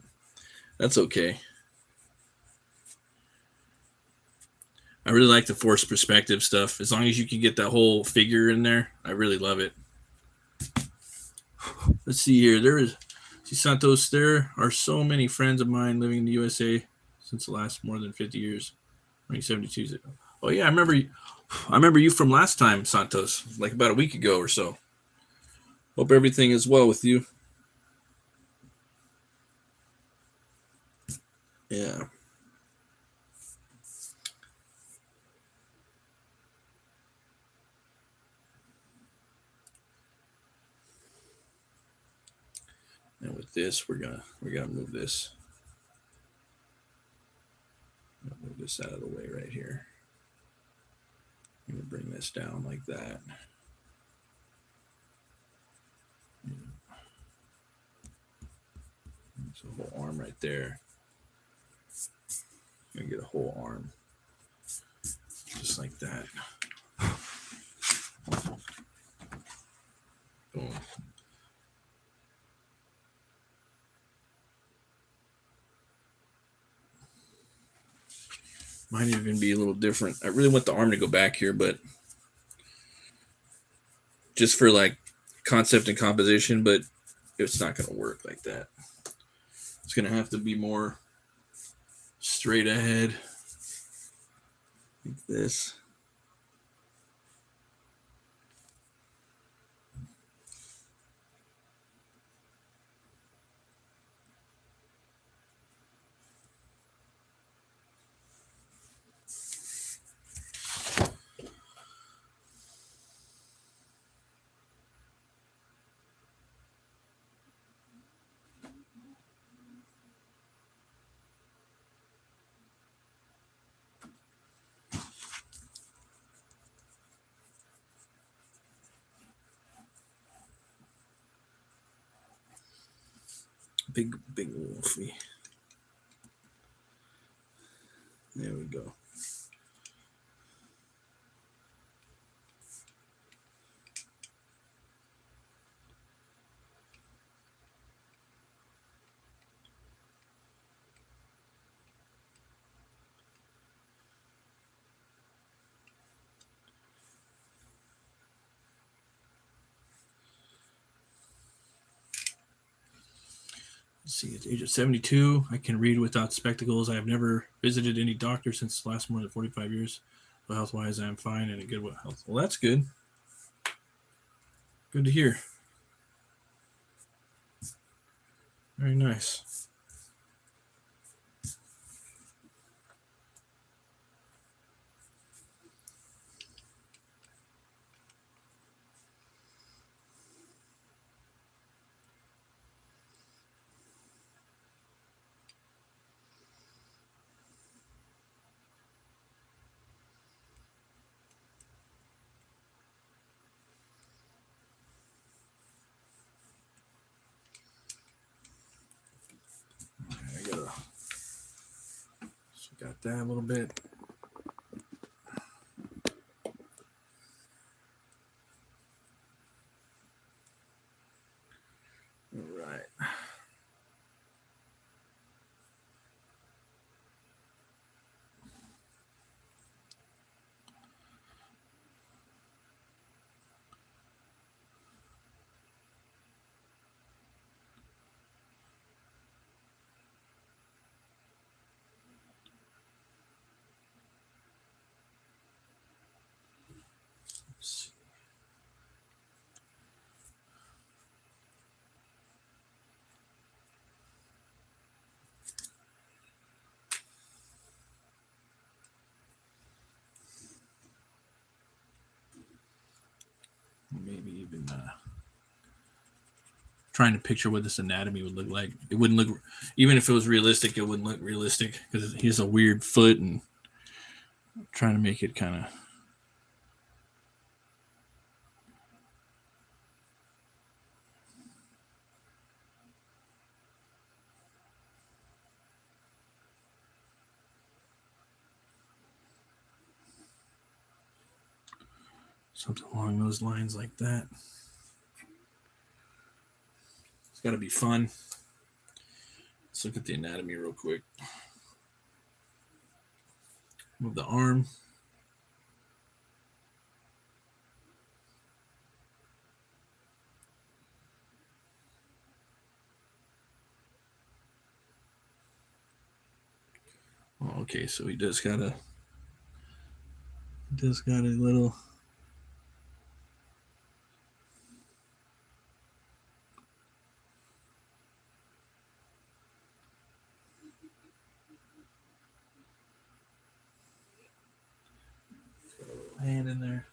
that's okay. I really like the forced perspective stuff. As long as you can get that whole figure in there, I really love it. Let's see here. See, Santos, there are so many friends of mine living in the USA since the last more than 50 years. 2072. Oh yeah, I remember you from last time, Santos, like about a week ago or so. Hope everything is well with you. Yeah. And with this, we're gonna move this. Move this out of the way right here. I'm gonna bring this down like that. There's a whole arm right there. I'm gonna get a whole arm. Just like that. Boom. Might even be a little different. I really want the arm to go back here, but just for like concept and composition, but it's not going to work like that. It's going to have to be more straight ahead like this. Big Wolfie. There we go. Let's see, at the age of 72, I can read without spectacles. I have never visited any doctor since the last more than 45 years. But health-wise, I am fine and in good health. Well, that's good. Good to hear. Very nice. Got that a little bit. All right. Maybe even trying to picture what this anatomy would look like. It wouldn't look, even if it was realistic, it wouldn't look realistic because he has a weird foot, and trying to make it kind of. Something along those lines like that. It's got to be fun. Let's look at the anatomy real quick. Move the arm. Oh, okay, so he does got a little. Hand in there.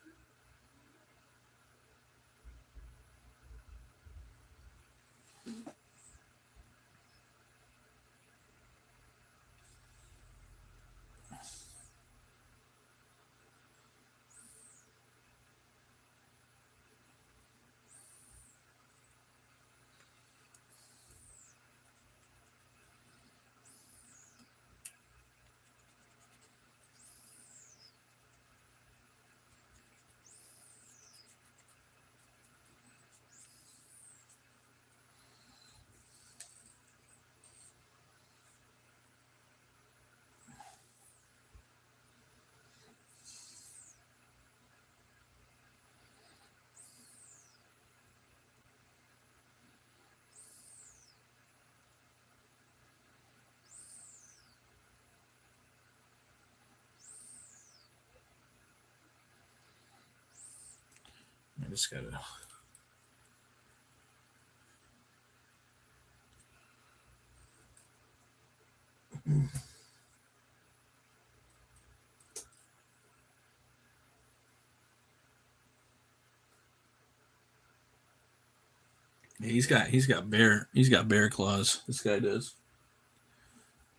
I just gotta. He's got bear claws. This guy does.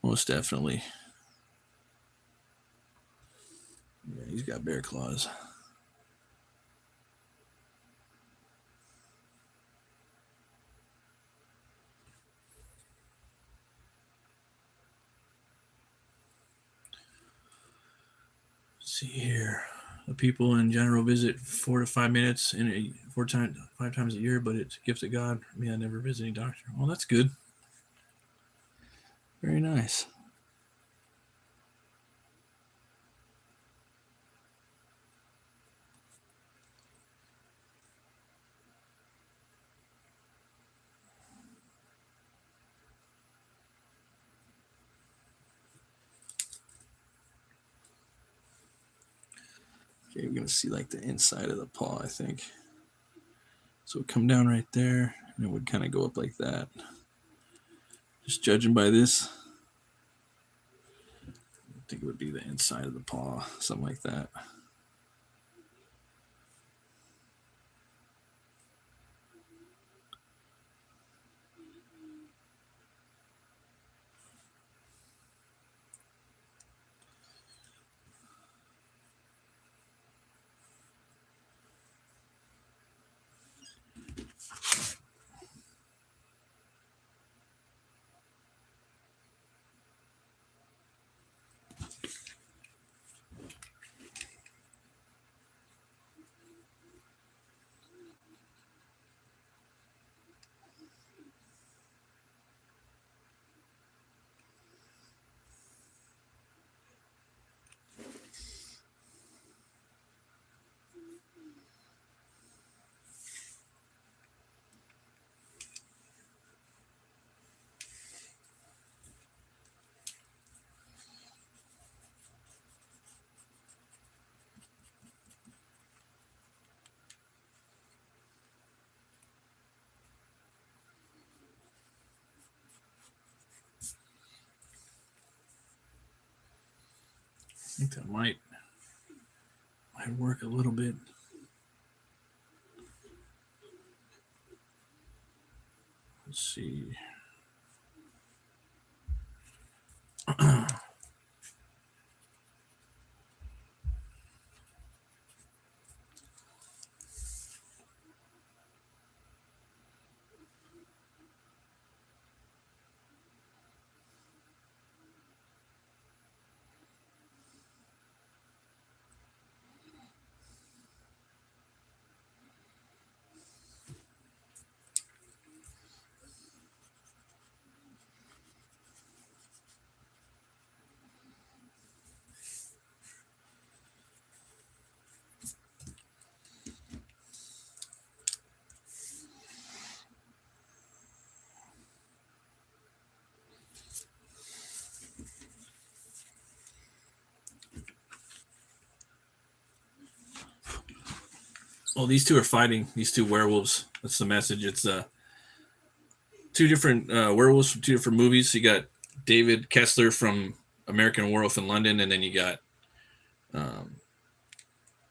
Most definitely. Yeah, he's got bear claws. see here. The people in general visit 4 to 5 minutes in 5 times a year, but it's a gift of God. I never visit any doctor. Well, that's good. Very nice. Okay, we're gonna see like the inside of the paw, I think. So it come down right there, and it would kind of go up like that. Just judging by this, I think it would be the inside of the paw, something like that. I think that might work a little bit. Let's see. Oh, these two are fighting. These two werewolves. That's the message. It's two different werewolves from two different movies. You got David Kessler from American Werewolf in London, and then you got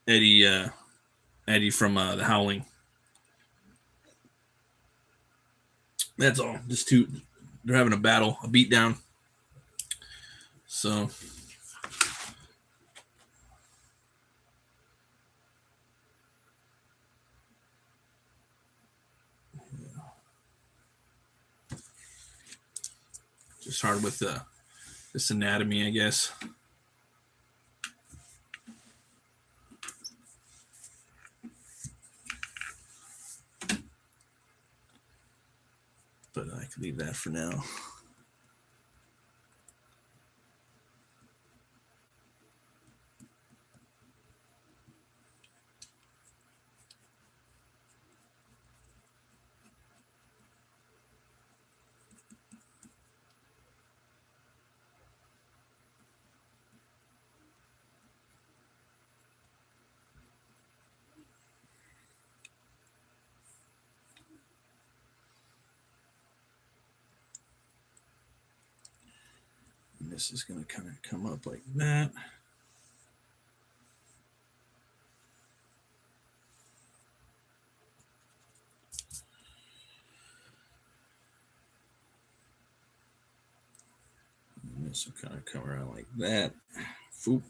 Eddie from the Howling. That's all. Just two. They're having a battle, a beatdown. So. Just hard with this anatomy, I guess. But I can leave that for now. This is going to kind of come up like that. And this will kind of come around like that. Foop.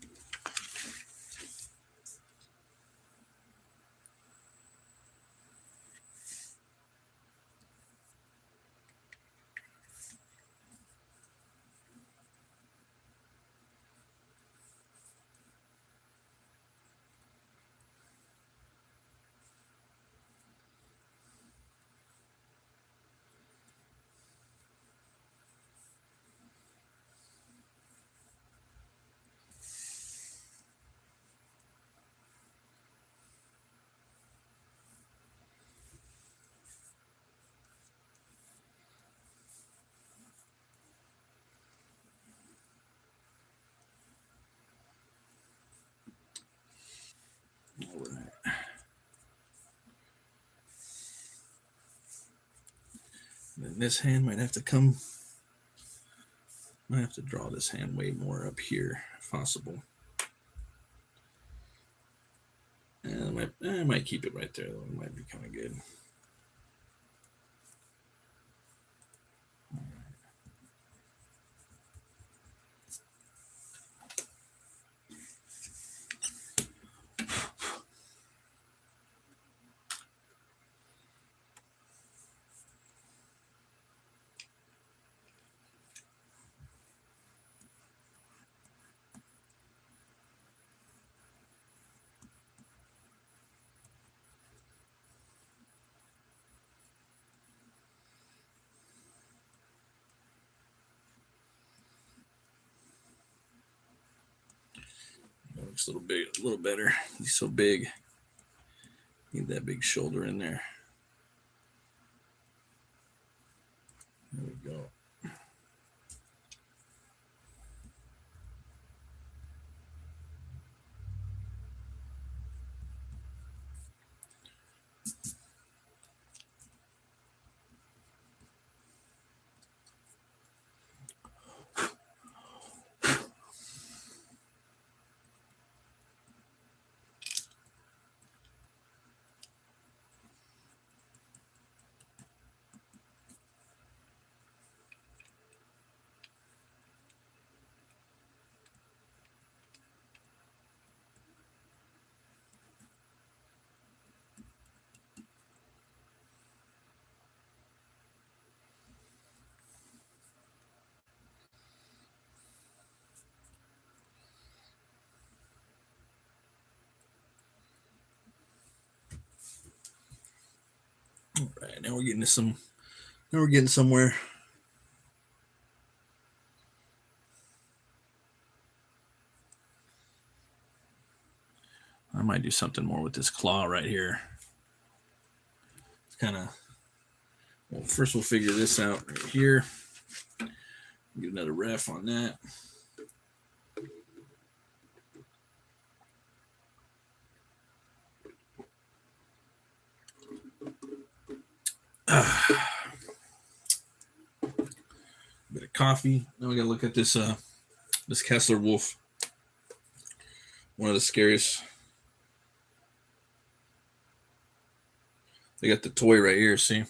And this hand might have to come. I have to draw this hand way more up here if possible. And I might keep it right there though. It might be kind of good. Looks a little big, a little better. He's so big. Need that big shoulder in there. There we go. All right, now we're getting to some. Now we're getting somewhere. I might do something more with this claw right here. It's kind of. Well, first we'll figure this out right here. Get another ref on that. Bit of coffee. Now we gotta look at this this Kessler wolf. One of the scariest. They got the toy right here, see?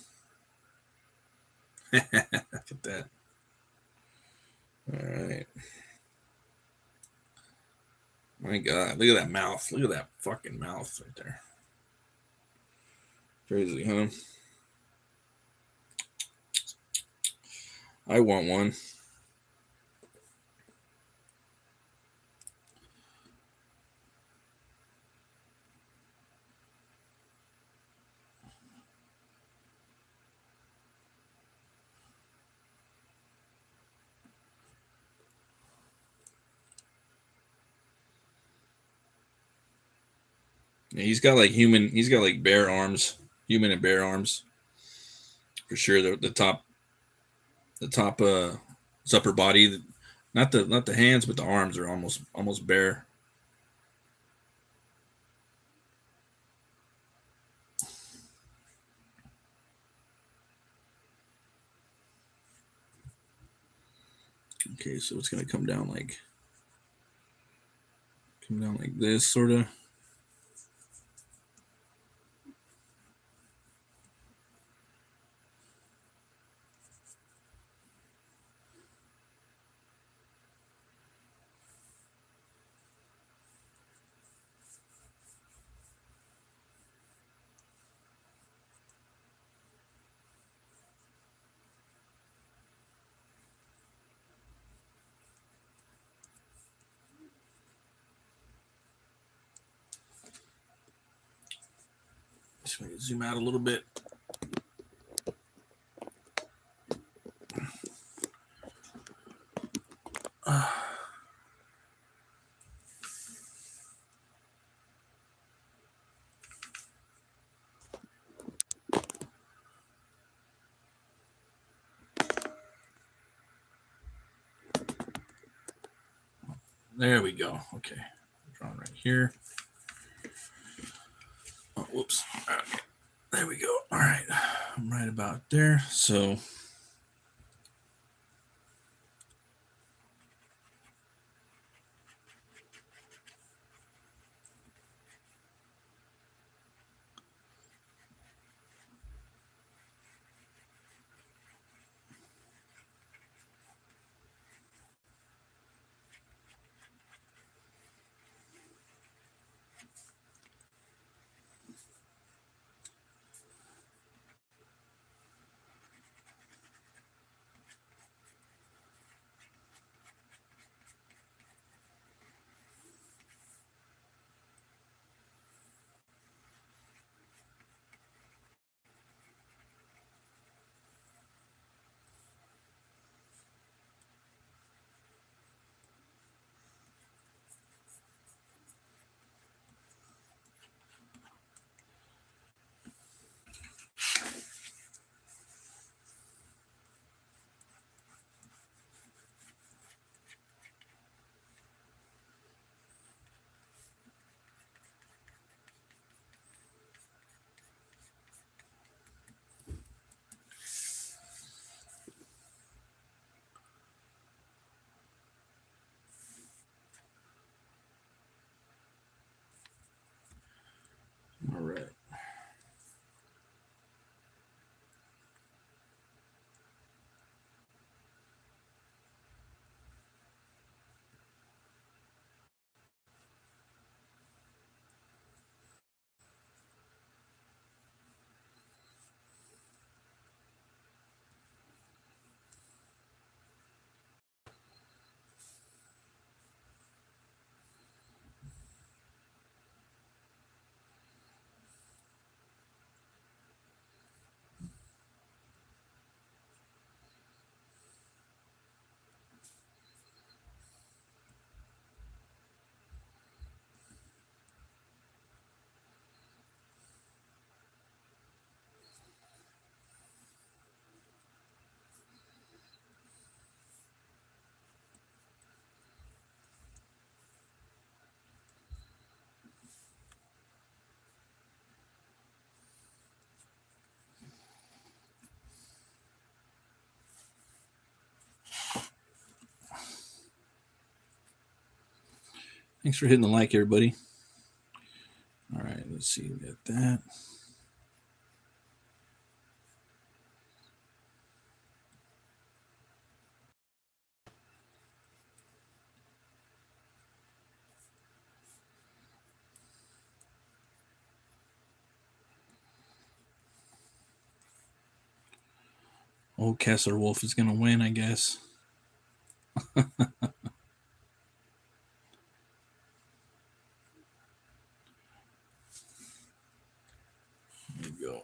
Look at that. All right. My God, look at that mouth. Look at that fucking mouth right there. Crazy, huh? I want one. Yeah, he's got like human. He's got like bear arms, human and bear arms, for sure. The top, his upper body, not the hands, but the arms are almost bare. Okay, so it's gonna come down like this, sort of. Just gonna zoom out a little bit. There we go. Okay, drawing right here. Oh, whoops. Okay. There we go. All right, I'm right about there. So Thanks for hitting the like, everybody. All right, let's see. We got that. Old Kessler Wolf is going to win, I guess. There you go.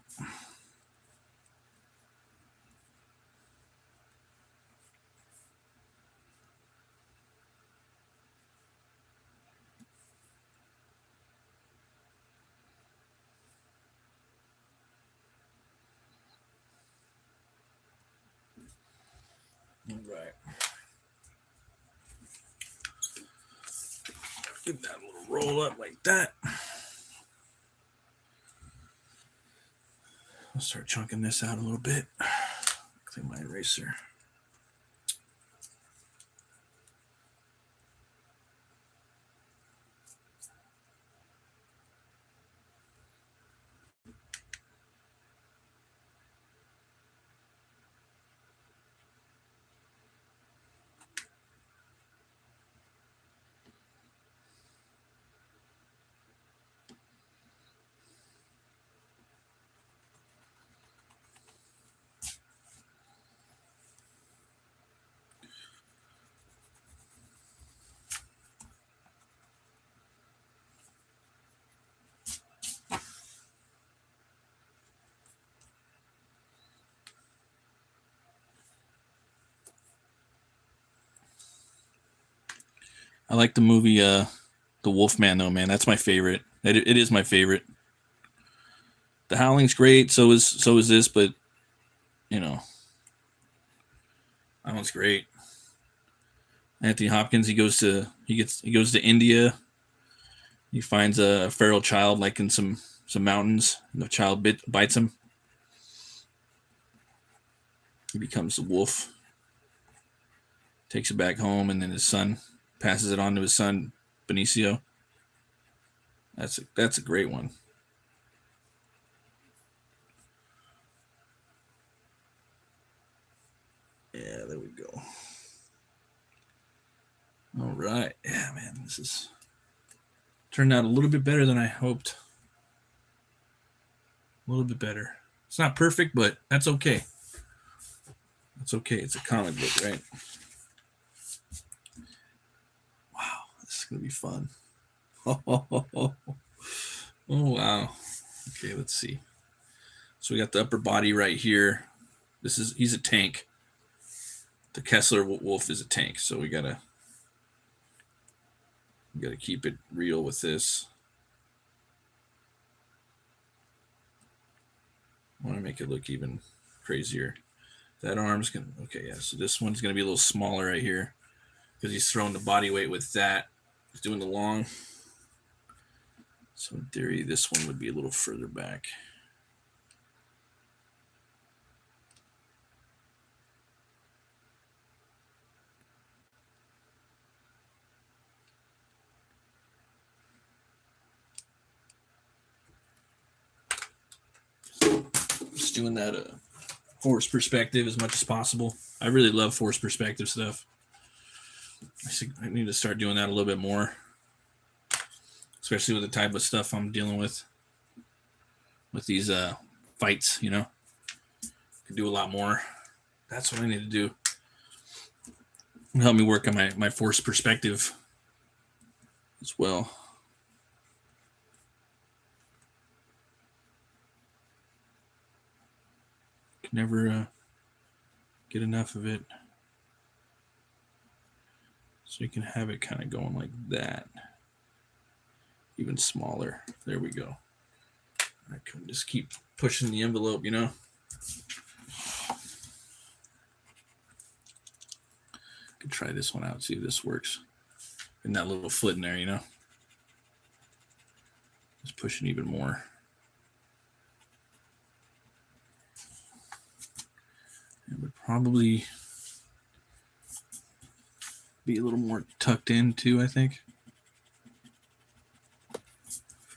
All right. Get that little roll up like that. I'll start chunking this out a little bit. Clean my eraser. I like the movie The Wolfman though, man. That's my favorite. It is my favorite. The Howling's great, so is this, but you know, that one's great. Anthony Hopkins, he goes to India. He finds a feral child like in some mountains, and the child bites him. He becomes a wolf. Takes it back home, and then his son passes it on to his son Benicio. That's a great one. Yeah, there we go. All right. Yeah, man, this is turned out a little bit better than I hoped. A little bit better. It's not perfect, but that's okay. That's okay. It's a comic book, right? Wow, this is going to be fun. Oh, wow. Okay, let's see. So we got the upper body right here. He's a tank. The Kessler wolf is a tank, so we gotta keep it real with this. I want to make it look even crazier. That arm's gonna okay, yeah. So this one's gonna be a little smaller right here because he's throwing the body weight with that. He's doing the long. So in theory, this one would be a little further back. Just doing that horse perspective as much as possible. I really love force perspective stuff. I need to start doing that a little bit more, especially with the type of stuff I'm dealing with these fights. You know, can do a lot more. That's what I need to do. It'll help me work on my force perspective as well. Can never get enough of it. So you can have it kind of going like that. Even smaller. There we go. I can just keep pushing the envelope, you know. Could try this one out, see if this works. And that little foot in there, you know. Just pushing even more. It would probably be a little more tucked in too, I think.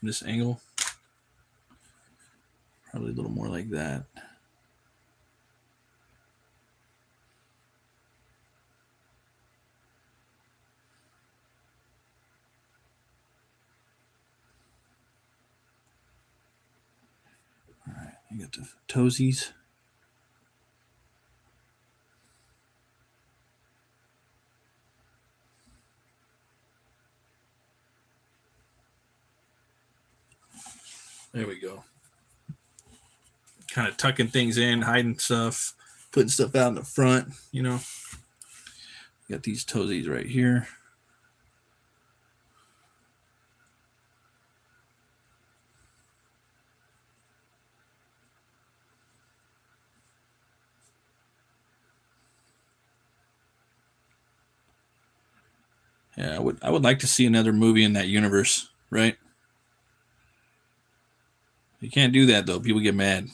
from this angle. Probably a little more like that. All right, I got the toesies. There we go. Kind of tucking things in, hiding stuff, putting stuff out in the front, you know. Got these toesies right here. Yeah, I would like to see another movie in that universe, right? You can't do that though. People get mad.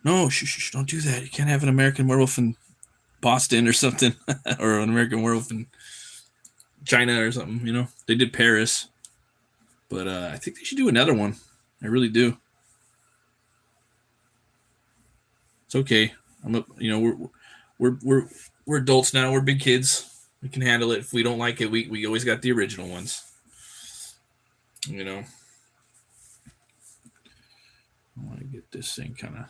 No, don't do that. You can't have an American Werewolf in Boston or something, or an American Werewolf in China or something. You know, they did Paris, but I think they should do another one. I really do. It's okay. We're adults now. We're big kids. We can handle it. If we don't like it, we always got the original ones. You know. I want to get this thing kind of.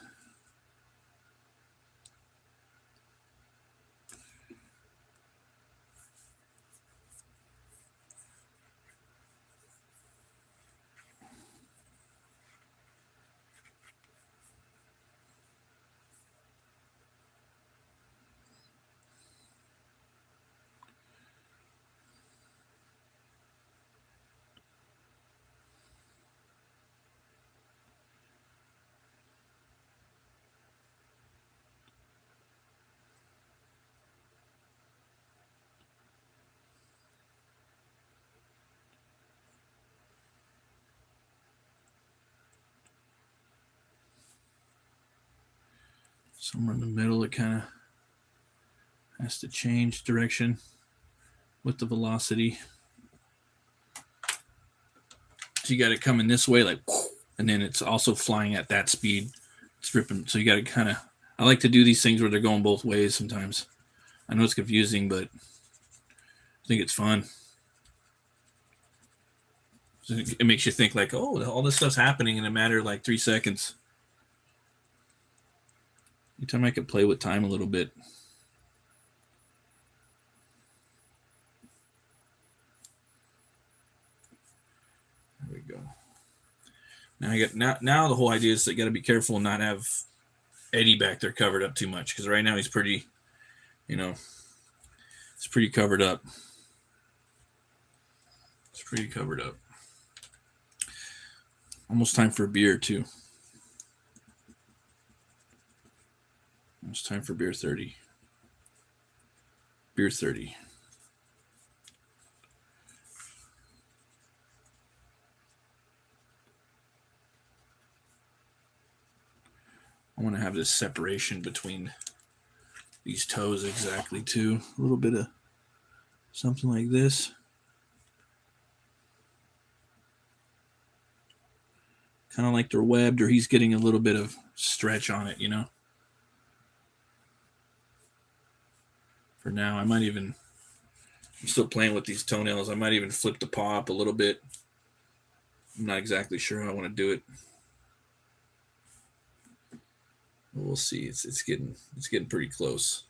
Somewhere in the middle, it kind of has to change direction with the velocity. So you got it coming this way, like, and then it's also flying at that speed. It's ripping. So you got to kind of. I like to do these things where they're going both ways sometimes. I know it's confusing, but I think it's fun. It makes you think like, oh, all this stuff's happening in a matter of like 3 seconds. Anytime I could play with time a little bit. There we go. Now the whole idea is that you got to be careful and not have Eddie back there covered up too much, because right now he's pretty, it's pretty covered up. It's pretty covered up. Almost time for a beer too. Almost time for beer 30. Beer 30. I want to have this separation between these toes exactly too. A little bit of something like this. Kind of like they're webbed, or he's getting a little bit of stretch on it, For now, I'm still playing with these toenails. I might even flip the paw up a little bit. I'm not exactly sure how I want to do it. We'll see. It's getting pretty close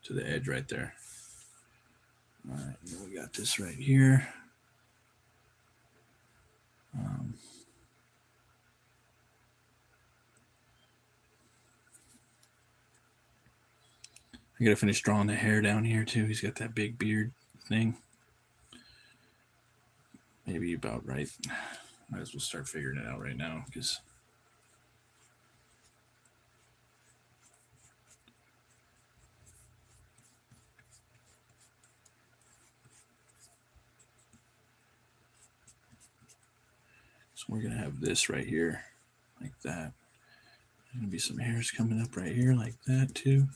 to the edge right there. All right, then we got this right here. I gotta finish drawing the hair down here too. He's got that big beard thing. Maybe about right. Might as well start figuring it out right now, because so we're gonna have this right here, like that. There's gonna be some hairs coming up right here, like that too.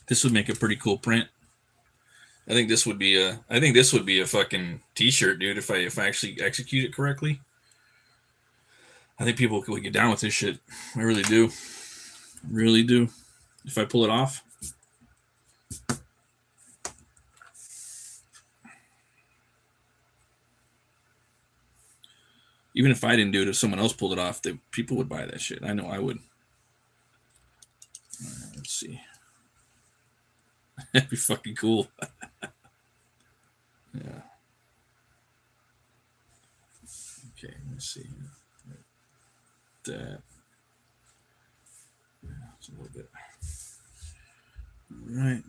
This would make a pretty cool print. I think this would be a fucking t-shirt, dude. If I actually execute it correctly, I think people would get down with this shit. I really do, really do. If I pull it off, even if I didn't do it, if someone else pulled it off, people would buy that shit. I know I would. All right, let's see. That'd be fucking cool. Yeah. Okay, let's see. That. Yeah, it's a little bit. All right.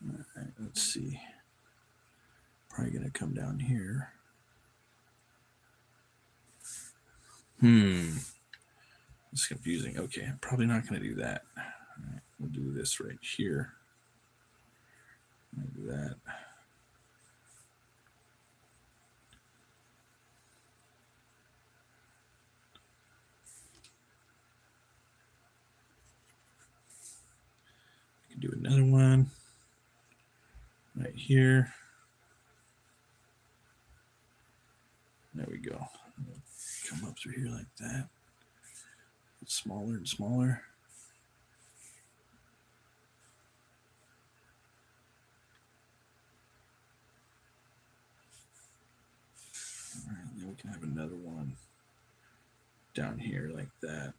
All right, let's see. Probably gonna come down here. It's confusing. Okay, I'm probably not gonna do that. All right, we'll do this right here. Like that. I can do another one right here. There we go. Come up through here like that. It's smaller and smaller. All right, then we can have another one down here like that.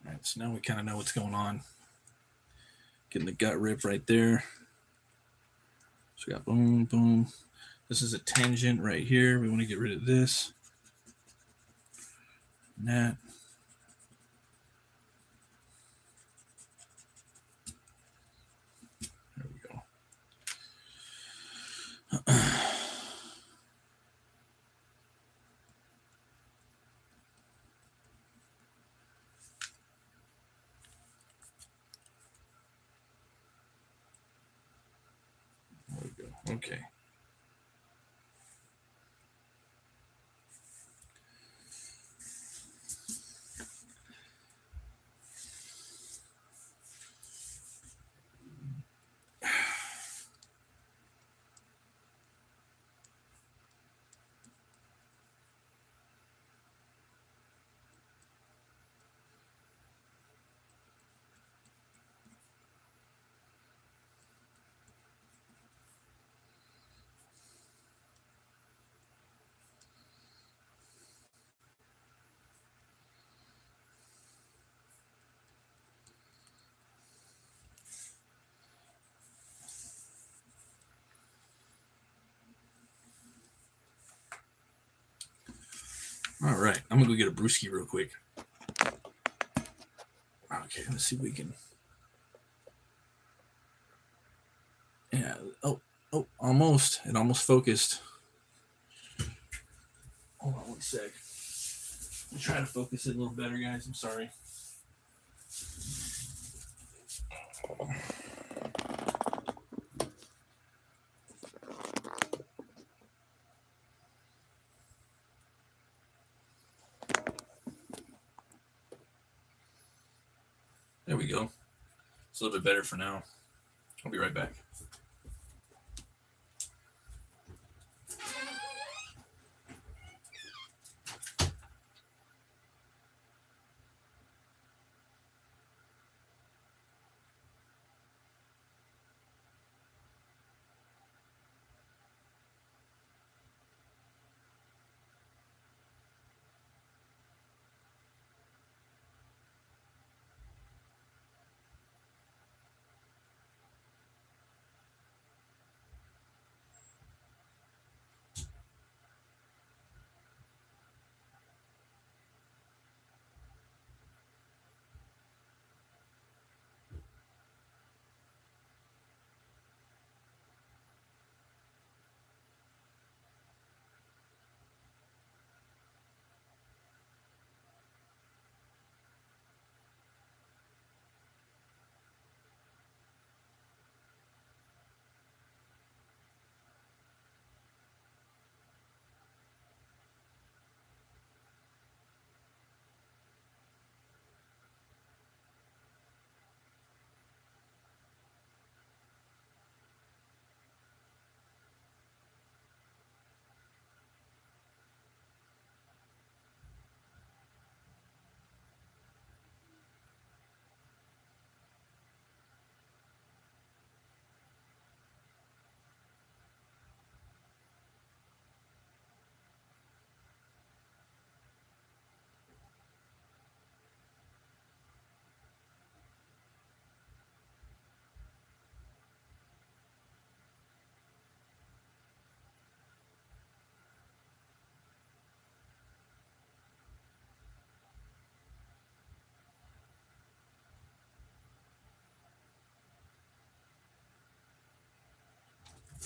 All right, so now we kind of know what's going on. Getting the gut rip right there. So we got boom, boom. This is a tangent right here. We want to get rid of this. And that. There we go. There we go. Okay. All right, I'm gonna go get a brewski real quick. Okay, let's see if we can. Yeah. Oh, almost. It almost focused. Hold on one sec. I'm trying to focus it a little better, guys. I'm sorry. There we go. It's a little bit better for now. I'll be right back.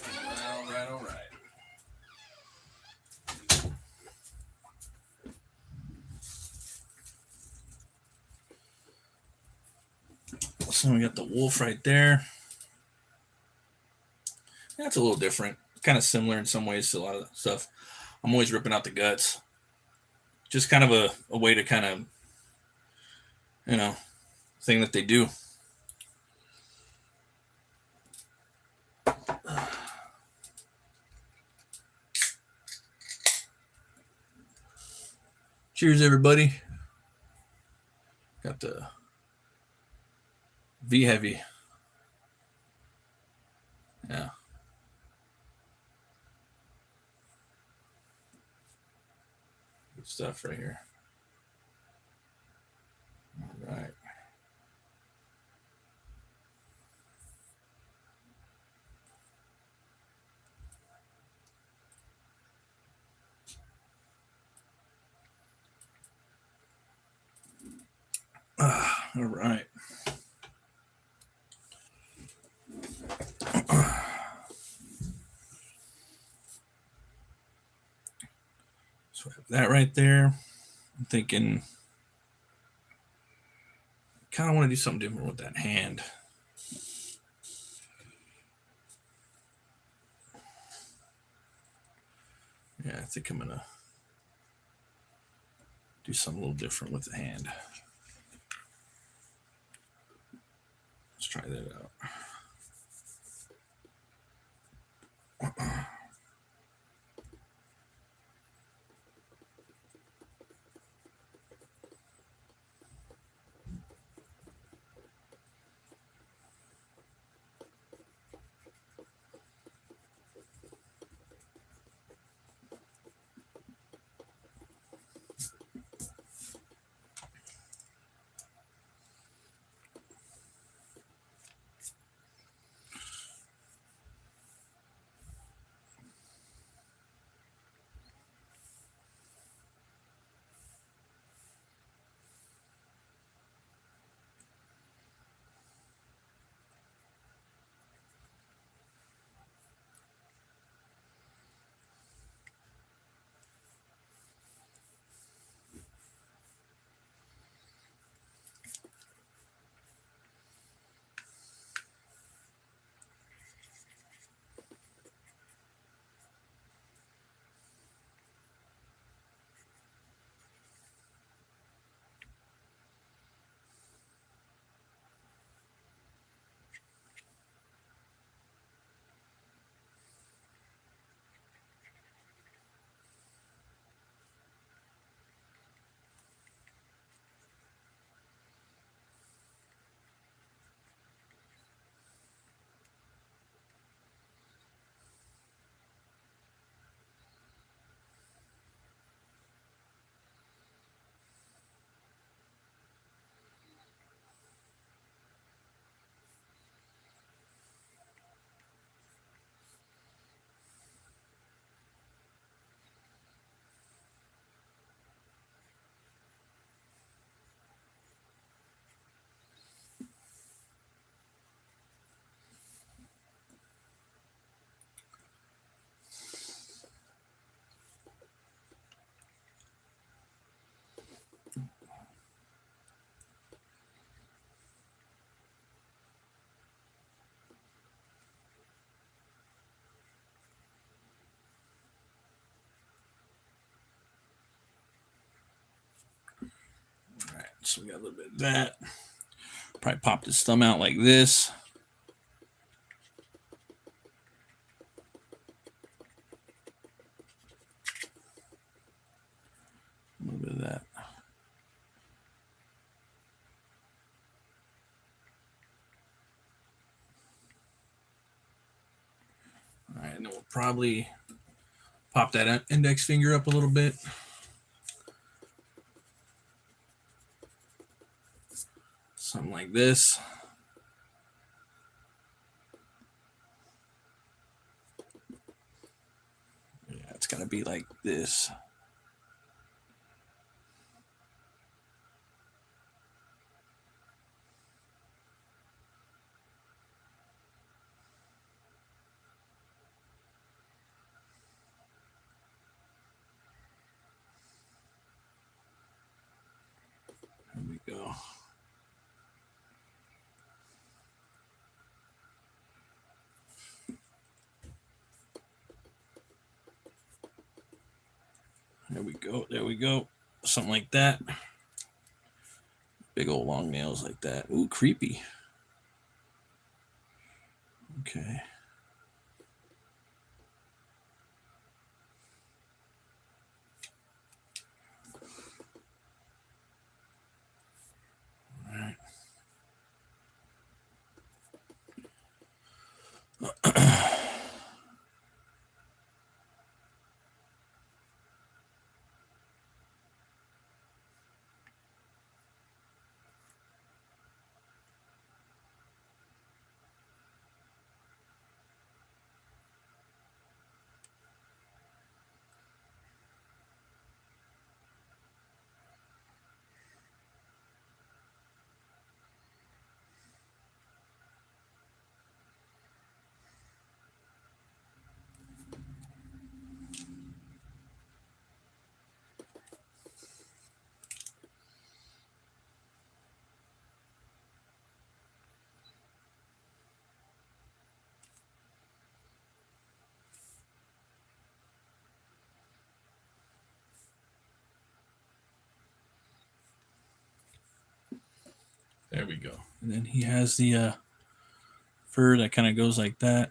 All right, all right. So we got the wolf right there. That's a little different. Kind of similar in some ways to a lot of stuff. I'm always ripping out the guts. Just kind of a way to kind of, you know, thing that they do. Cheers, everybody. Got the V heavy. Yeah. Good stuff right here. All right. All right. So I have that right there. I'm thinking, kind of want to do something different with that hand. Yeah, I think I'm going to do something a little different with the hand. Let's try that out. All right, so we got a little bit of that. Probably pop this thumb out like this. A little bit of that. All right, and then we'll probably pop that index finger up a little bit. Something like this. Yeah, it's going to be like this. There we go. There we go. Something like that. Big old long nails like that. Ooh, creepy. Okay. All right. There we go. And then he has the fur that kind of goes like that.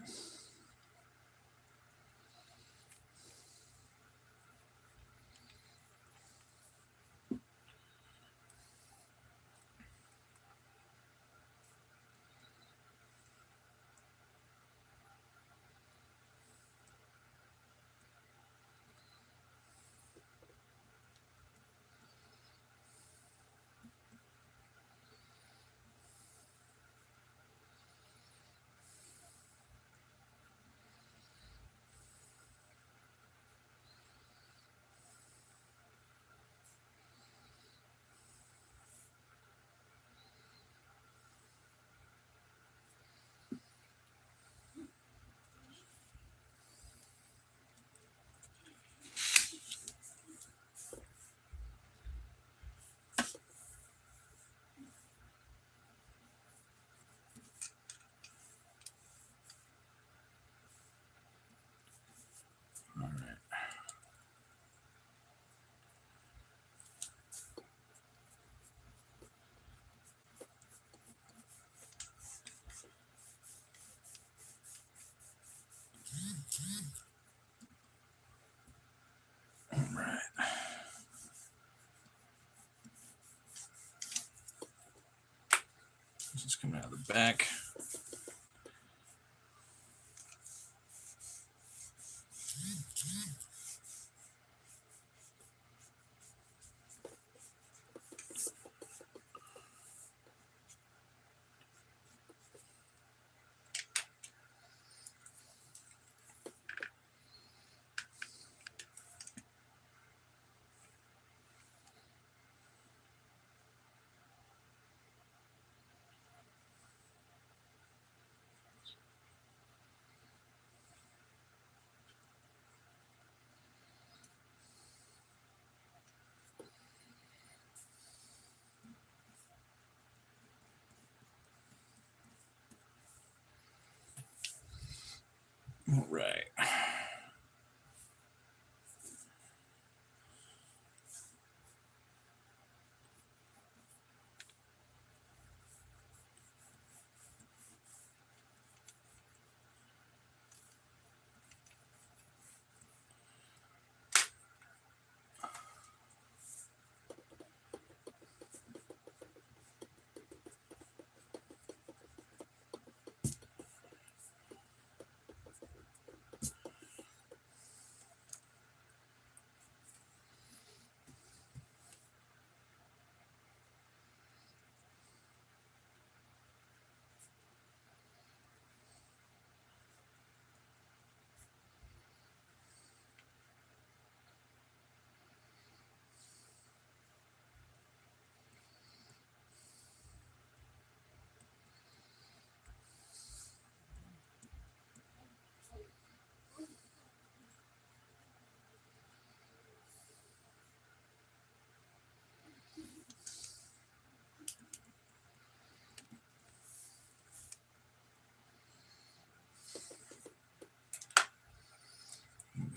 All right. All right. This is coming out of the back. All right.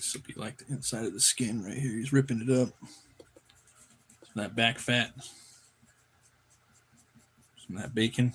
This will be like the inside of the skin right here. He's ripping it up. Some of that back fat. Some of that bacon.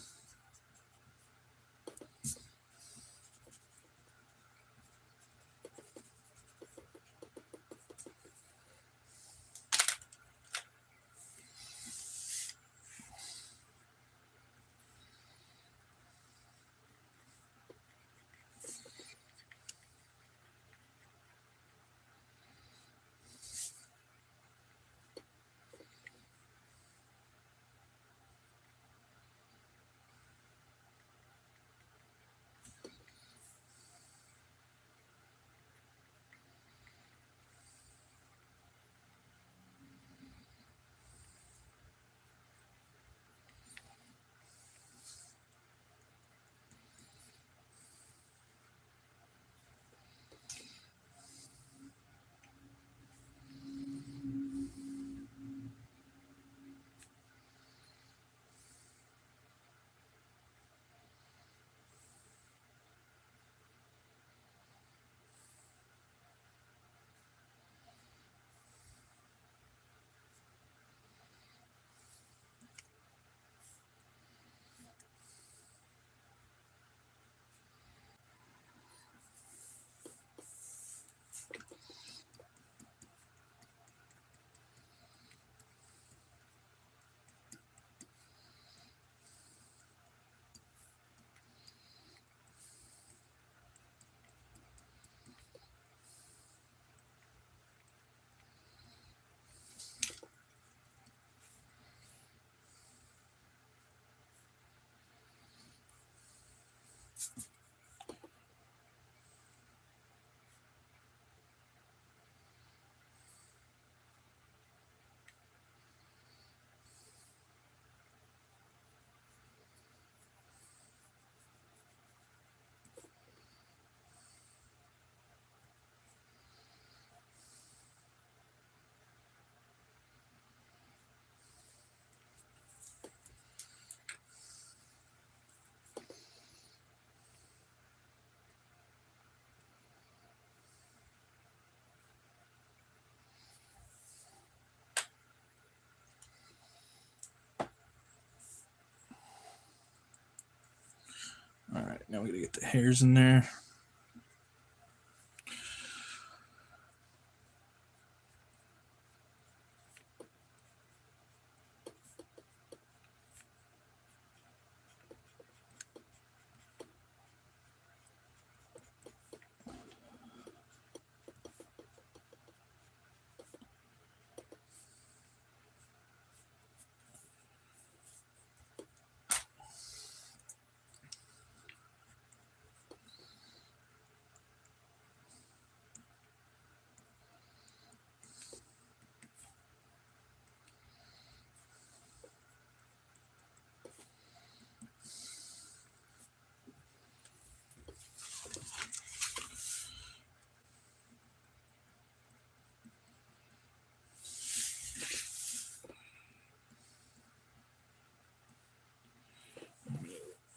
All right, now we gotta get the hairs in there.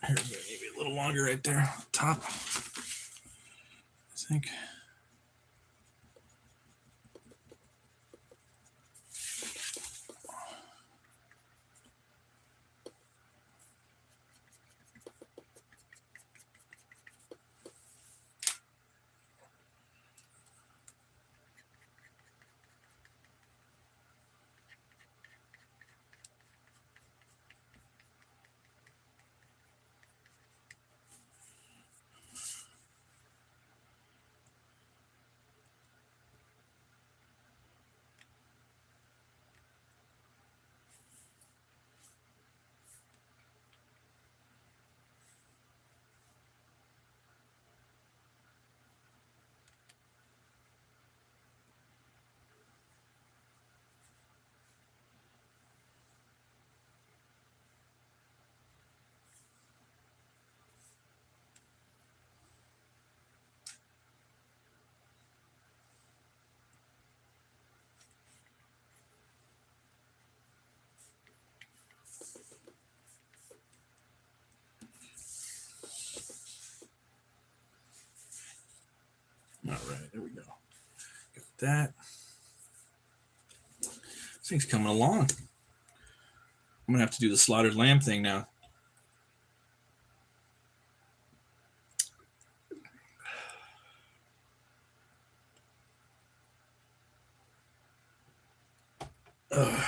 Hairs are maybe a little longer right there, top. I think. All right, there we go. that. This thing's coming along. I'm gonna have to do the slaughtered lamb thing now. Ugh.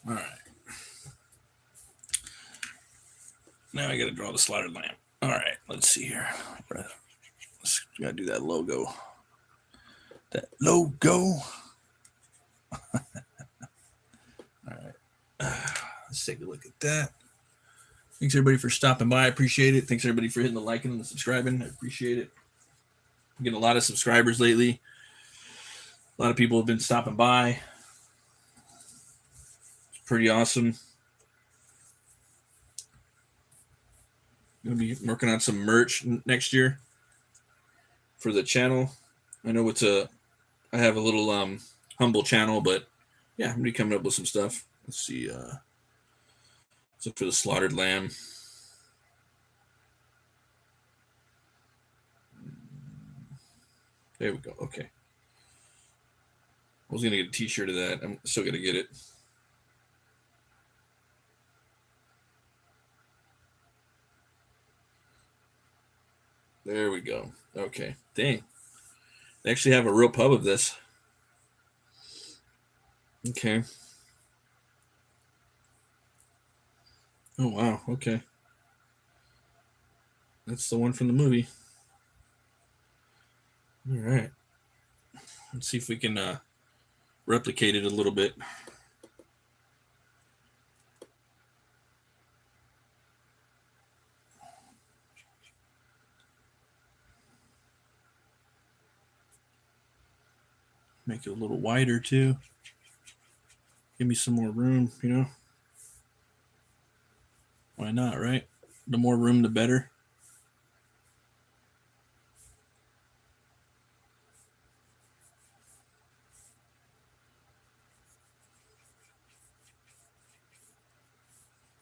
All right. Now I got to draw the slaughtered lamb. All right, let's see here. Let's gotta do that logo. That logo. All right. Let's take a look at that. Thanks everybody for stopping by. I appreciate it. Thanks everybody for hitting the liking and the subscribing. I appreciate it. I'm getting a lot of subscribers lately. A lot of people have been stopping by. It's pretty awesome. Gonna be working on some merch next year for the channel. I know I have a little humble channel, but yeah, I'm gonna be coming up with some stuff. Let's see. So for the slaughtered lamb. There we go. Okay. I was gonna get a t-shirt of that. I'm still gonna get it. There we go. Okay. Dang. They actually have a real pub of this. Okay. Oh, wow. Okay. That's the one from the movie. All right. Let's see if we can replicate it a little bit. Make it a little wider too. Give me some more room, you know? Why not, right? The more room, the better.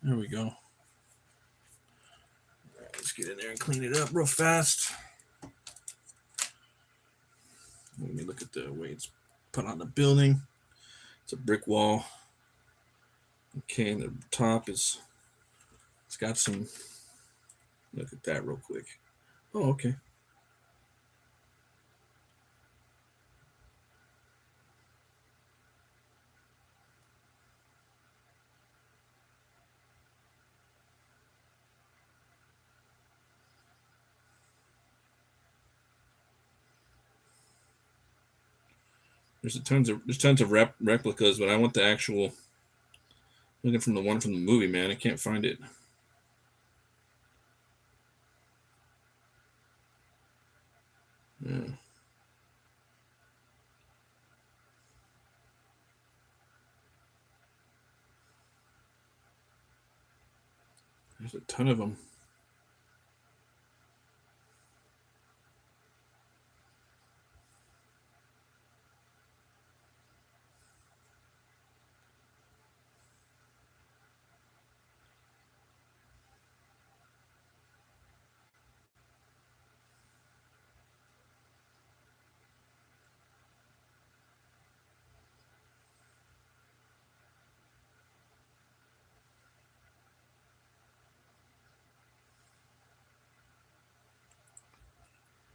There we go. All right, let's get in there and clean it up real fast. Let me look at the way it's put on the building. It's a brick wall. Okay, and the top it's got some, look at that real quick. Oh, okay. There's tons of replicas, but I want the actual. Looking from the one from the movie, man. I can't find it. Yeah. There's a ton of them.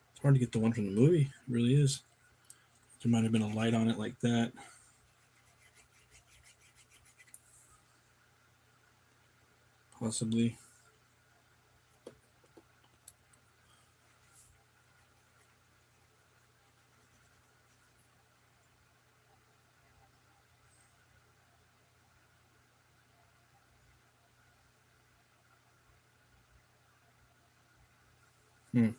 It's hard to get the one from the movie. It really is. There might have been a light on it like that. Possibly. Hmm.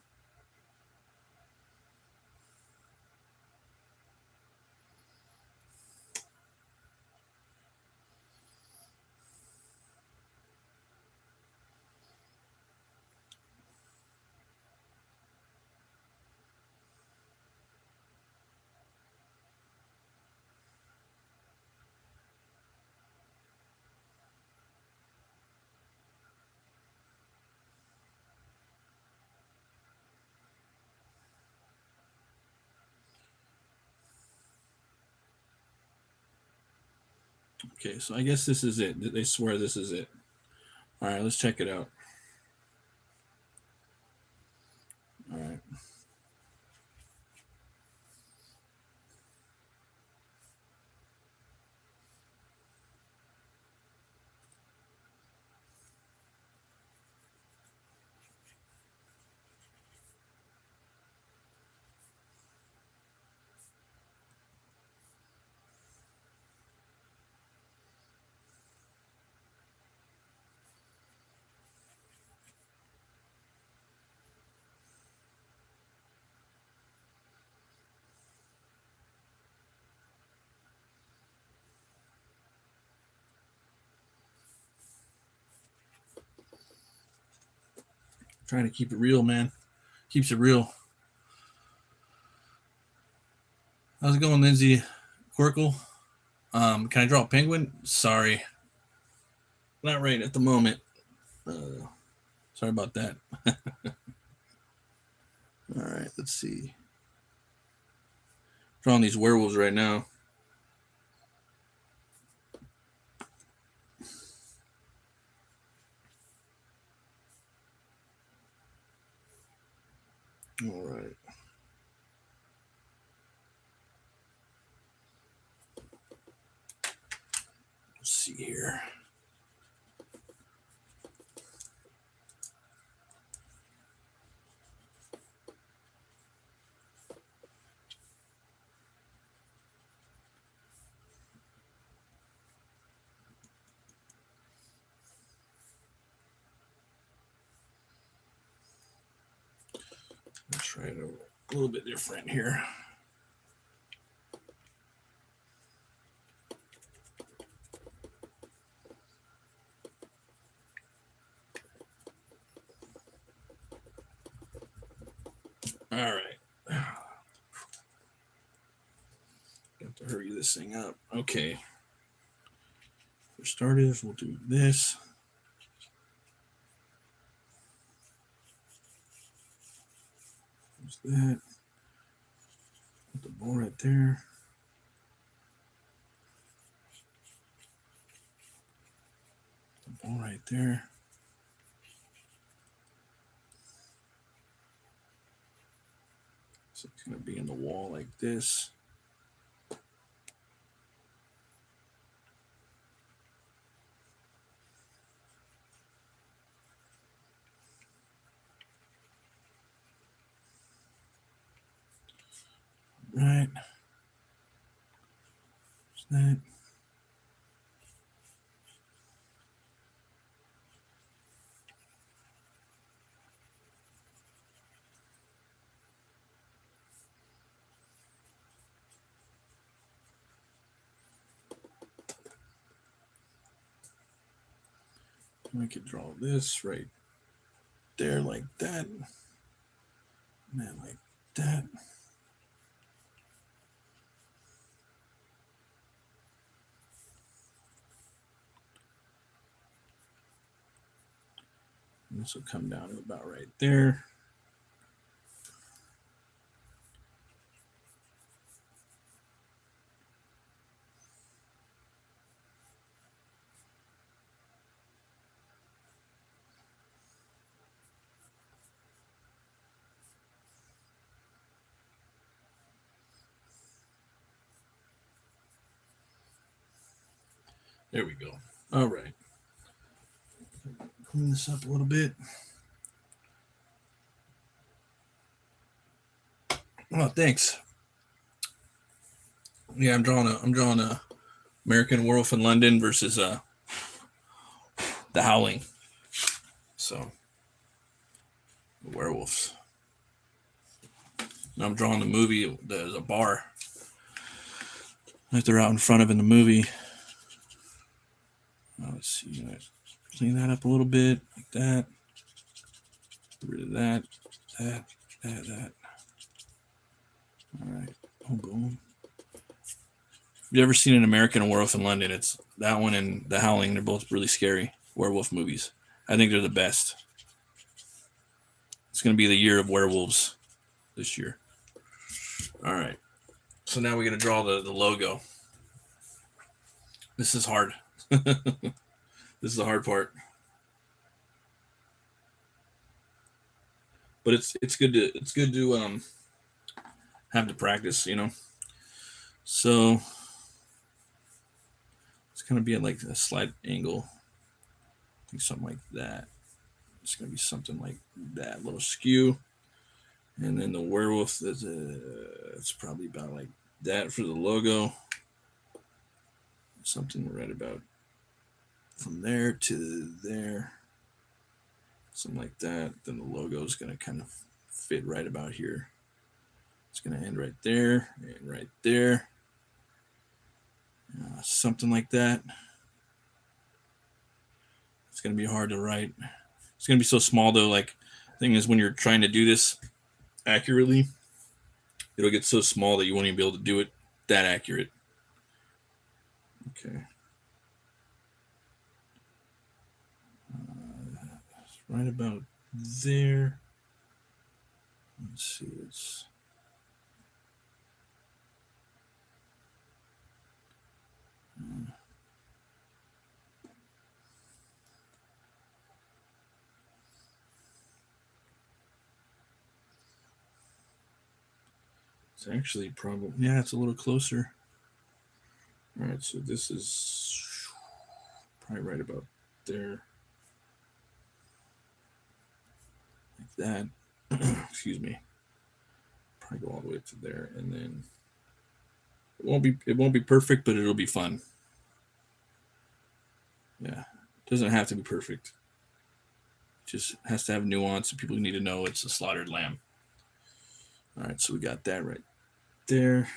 Okay, so I guess this is it. They swear this is it. All right, let's check it out. All right. Trying to keep it real, man. Keeps it real. How's it going, Lindsay Quirkle? Can I draw a penguin? Sorry. Not right at the moment. Sorry about that. All right, let's see. Drawing these werewolves right now. All right. Let's see here. Let's try it a little bit different here. All right. Got to hurry this thing up. Okay. For starters, we'll do this. There's that. Put the ball right there. The ball right there. So it's going to be in the wall like this. Right. There's that. I could draw this right there like that. And then like that. And this will come down to about right there. There we go. All right. Clean this up a little bit. Oh, thanks. Yeah, I'm drawing a American Werewolf in London versus the Howling. So the werewolves. And I'm drawing the movie. There's a bar that they're out in front of in the movie. Let's see. Clean that up a little bit like that. Get rid of that. That. All right. Boom, boom. If you've ever seen an American Werewolf in London, it's that one and The Howling. They're both really scary werewolf movies. I think they're the best. It's going to be the year of werewolves this year. All right. So now we're going to draw the logo. This is hard. This is the hard part. But it's good to have to practice, you know. So it's going to be at like a slight angle. I think something like that. It's going to be something like that, little skew. And then the werewolf, it's probably about like that for the logo. Something right about from there to there. Something like that. Then the logo is going to kind of fit right about here. It's going to end right there and right there. Something like that. It's going to be hard to write. It's going to be so small though. Like, the thing is, when you're trying to do this accurately, it'll get so small that you won't even be able to do it that accurate. Okay. Right about there. Let's see. It's actually probably, yeah, it's a little closer. All right, so this is probably right about there. Like that. Excuse me. Probably go all the way to there, and then it won't be perfect, but it'll be fun. Yeah. It doesn't have to be perfect. It just has to have nuance, and people need to know it's a slaughtered lamb. All right, so we got that right there.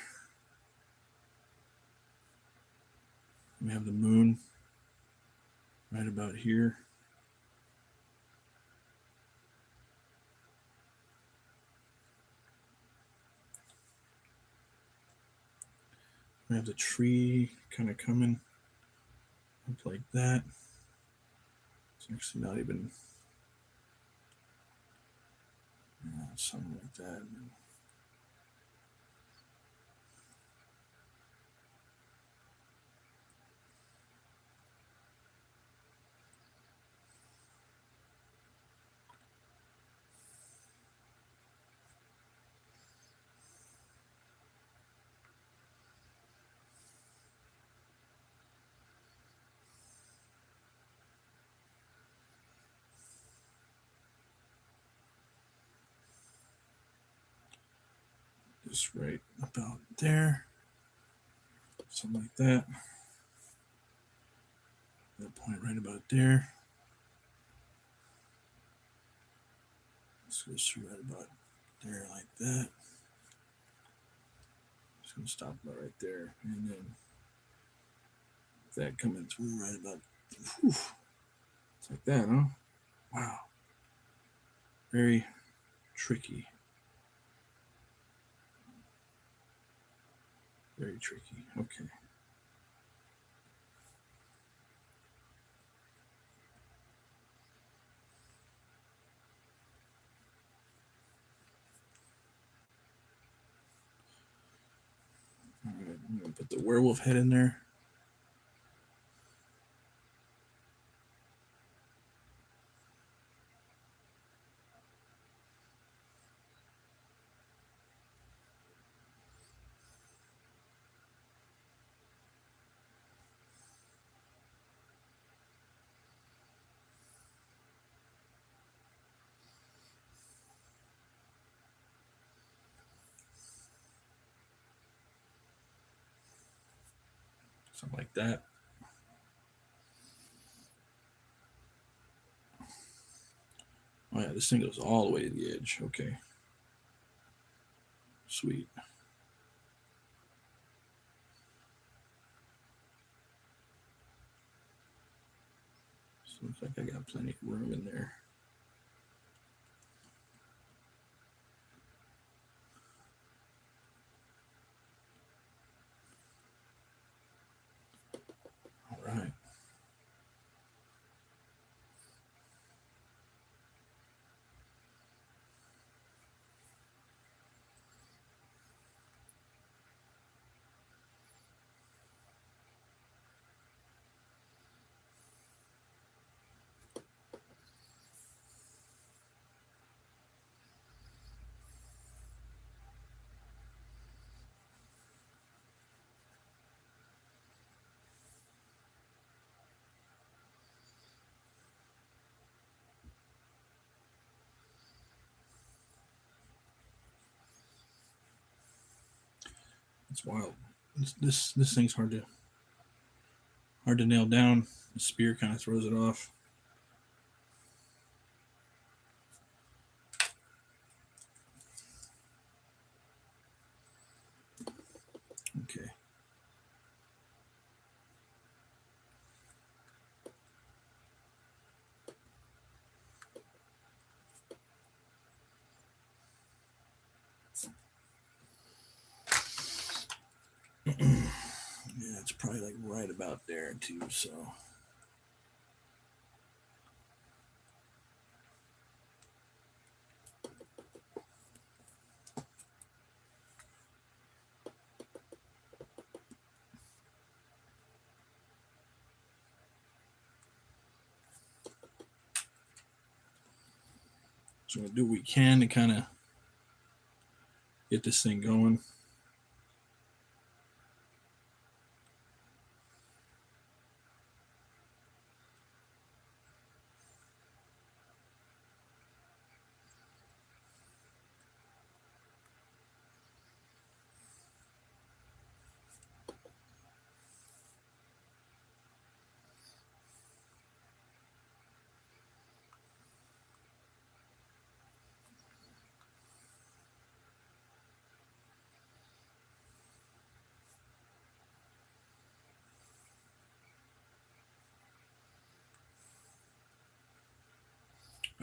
We have the moon right about here. We have the tree kind of coming up like that. It's actually not even something like that. Just right about there. Something like that. That point right about there. This goes through right about there like that. Just gonna stop about right there, and then that coming through right about. Whew, it's like that, huh? Wow. Very tricky. Very tricky. Okay. All right, I'm gonna put the werewolf head in there. Something like that. Oh yeah, this thing goes all the way to the edge. Okay. Sweet. So looks like I got plenty of room in there. All right. It's wild. This thing's hard to nail down. The spear kind of throws it off. Okay. Yeah, it's probably like right about there too, so. So we're gonna do what we can to kind of get this thing going.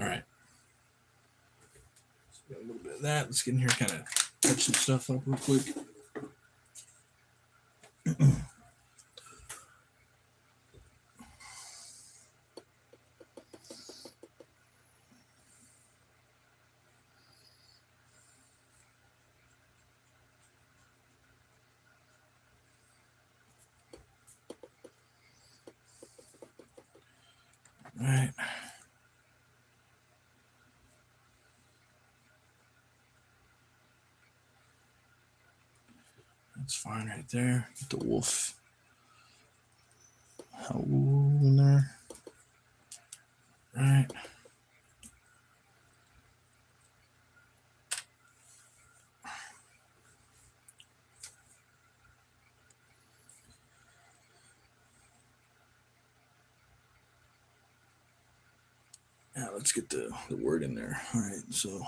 All right. So got a little bit of that. Let's get in here, kind of touch some stuff up real quick. All right. That's fine right there. Get the wolf howl in there. Right. Now let's get the word in there. All right, so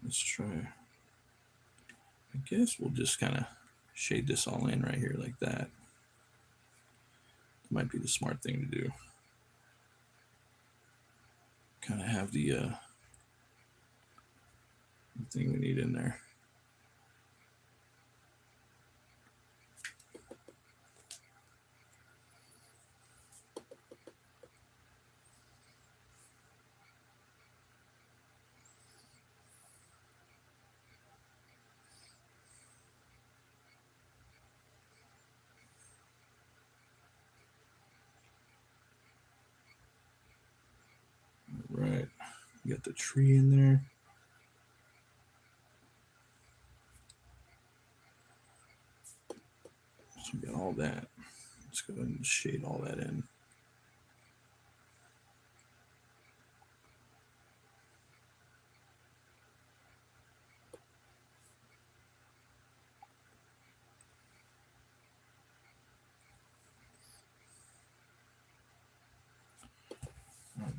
let's try. I guess we'll just kind of shade this all in right here like that. Might be the smart thing to do. Kind of have the thing we need in there. Right, you got the tree in there. So we got all that. Let's go ahead and shade all that in.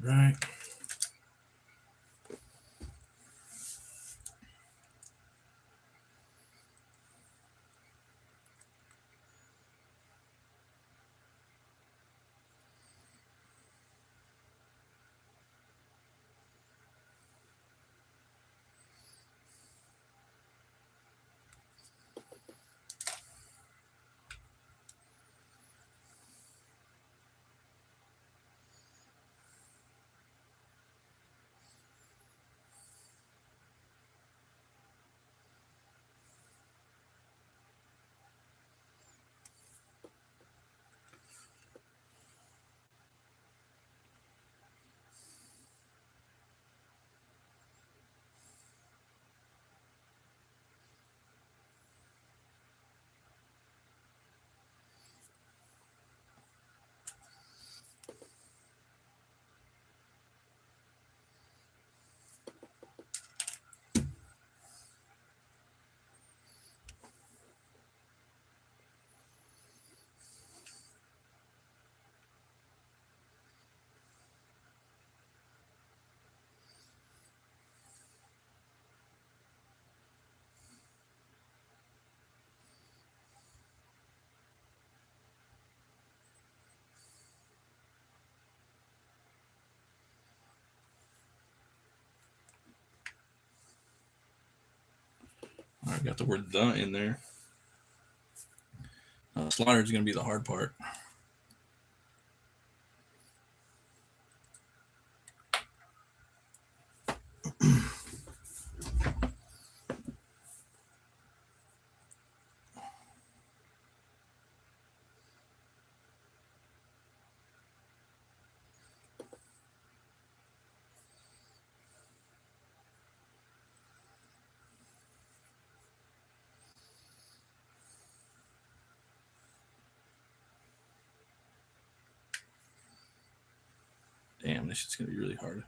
Right. I got the word "the" in there. Slaughter is going to be the hard part. Damn, this shit's going to be really hard.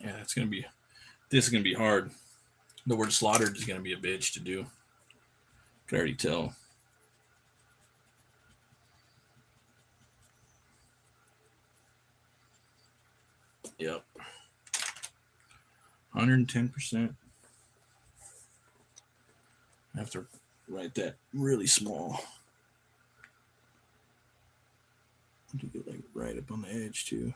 Yeah, this is going to be hard. The word "slaughtered" is going to be a bitch to do. Can already tell. Yep. 110%. I have to write that really small. Do it like right up on the edge too.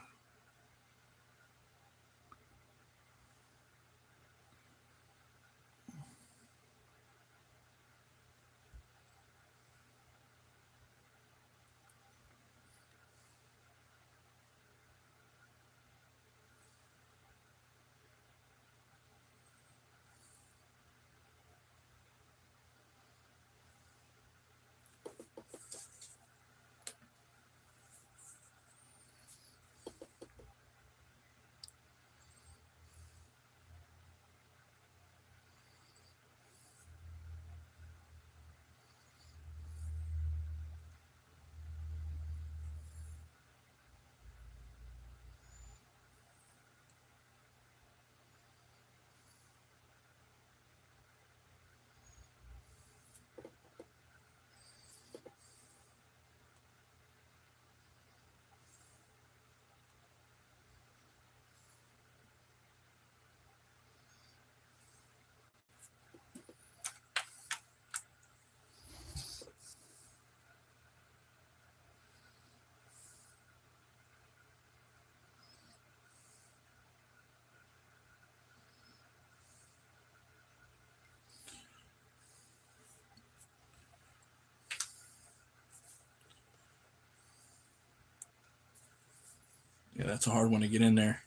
Yeah, that's a hard one to get in there.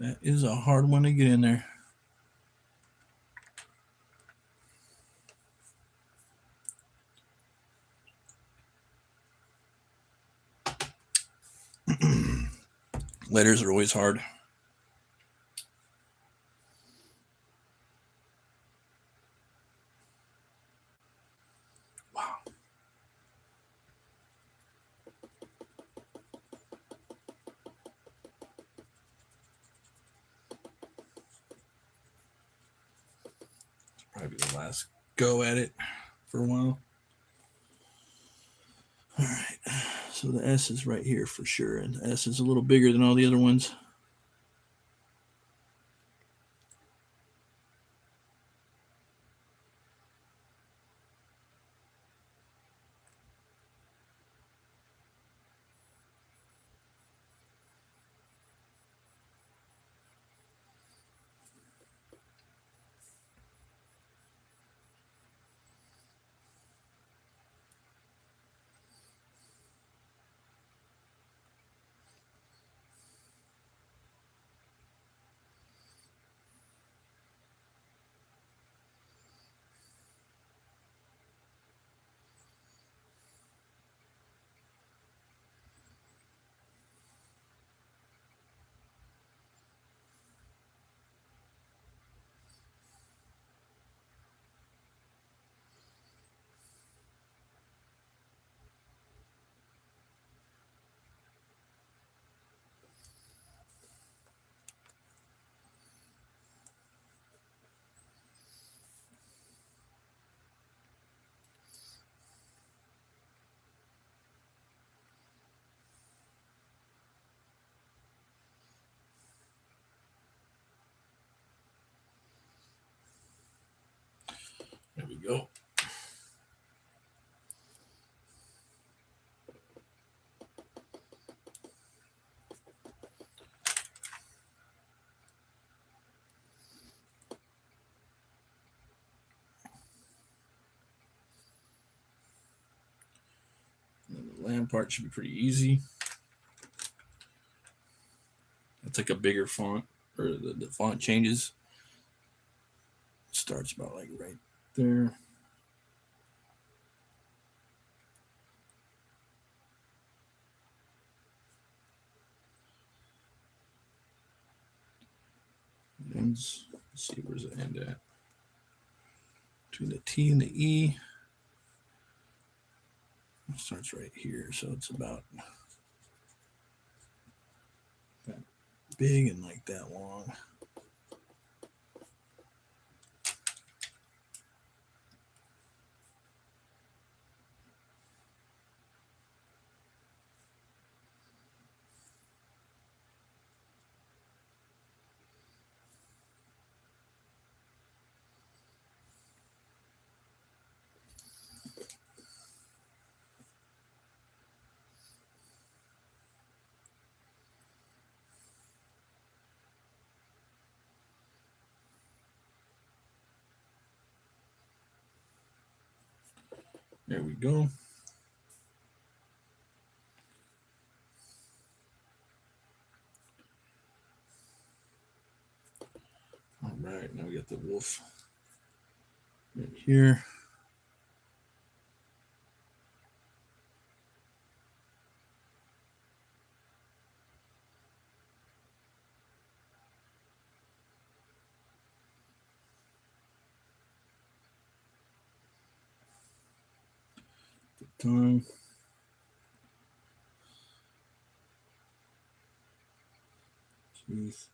That is a hard one to get in there. Letters are always hard. Wow. It's probably the last go at it for a while. All right. So the S is right here for sure. And the S is a little bigger than all the other ones. There we go. And the land part should be pretty easy. It's like a bigger font, or the font changes. It starts about like right there. Ends. Let's see, where's it end at? Between the T and the E. It starts right here, so it's about that big and like that long. There we go. All right, now we got the wolf right here. The tongue. Teeth.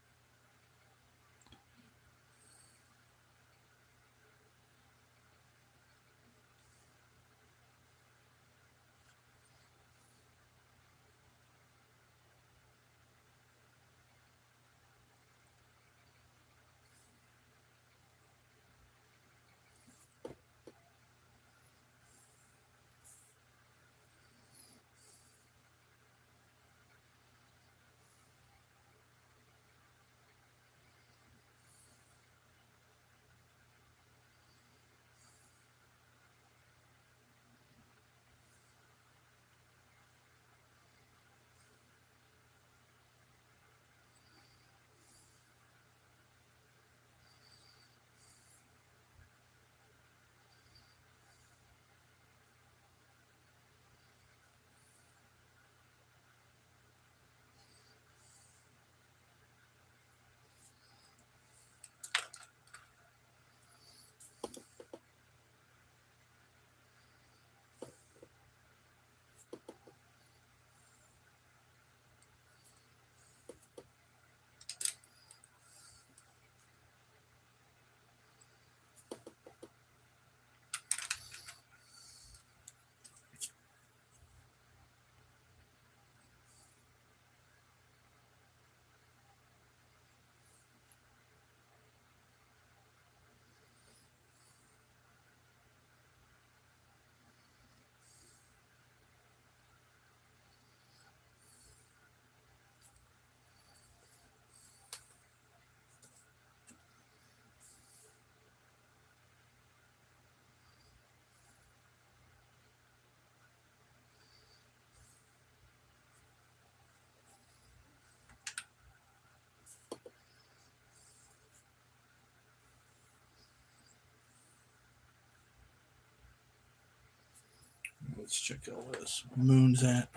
Let's check out where this moon's at.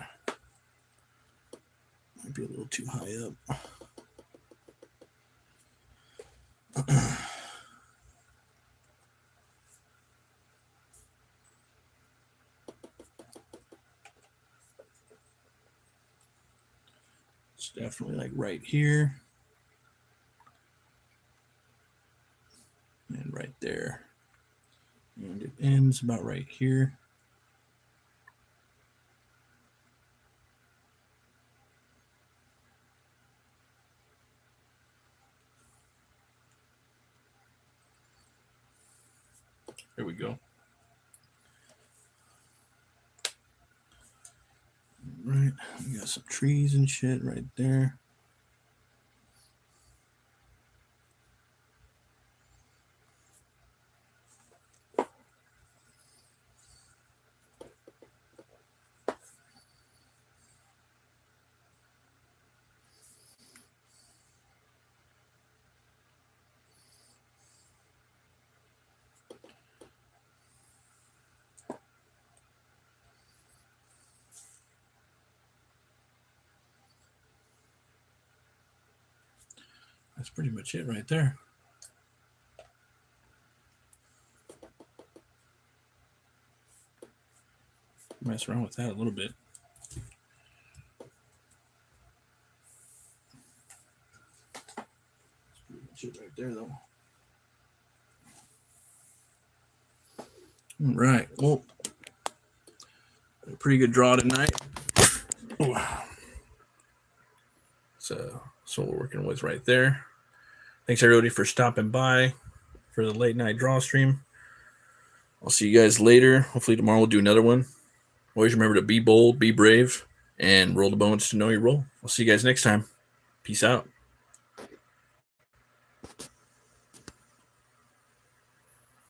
Might be a little too high up. It's definitely like right here. And right there. And it ends about right here. There we go. Right, we got some trees and shit right there. That's pretty much it right there. Mess around with that a little bit. That's pretty much it right there, though. All right. Well, a pretty good draw tonight. Ooh. So that's what we're working with right there. Thanks everybody for stopping by for the late night draw stream. I'll see you guys later. Hopefully tomorrow we'll do another one. Always remember to be bold, be brave, and roll the bones to know your role. I'll see you guys next time. Peace out.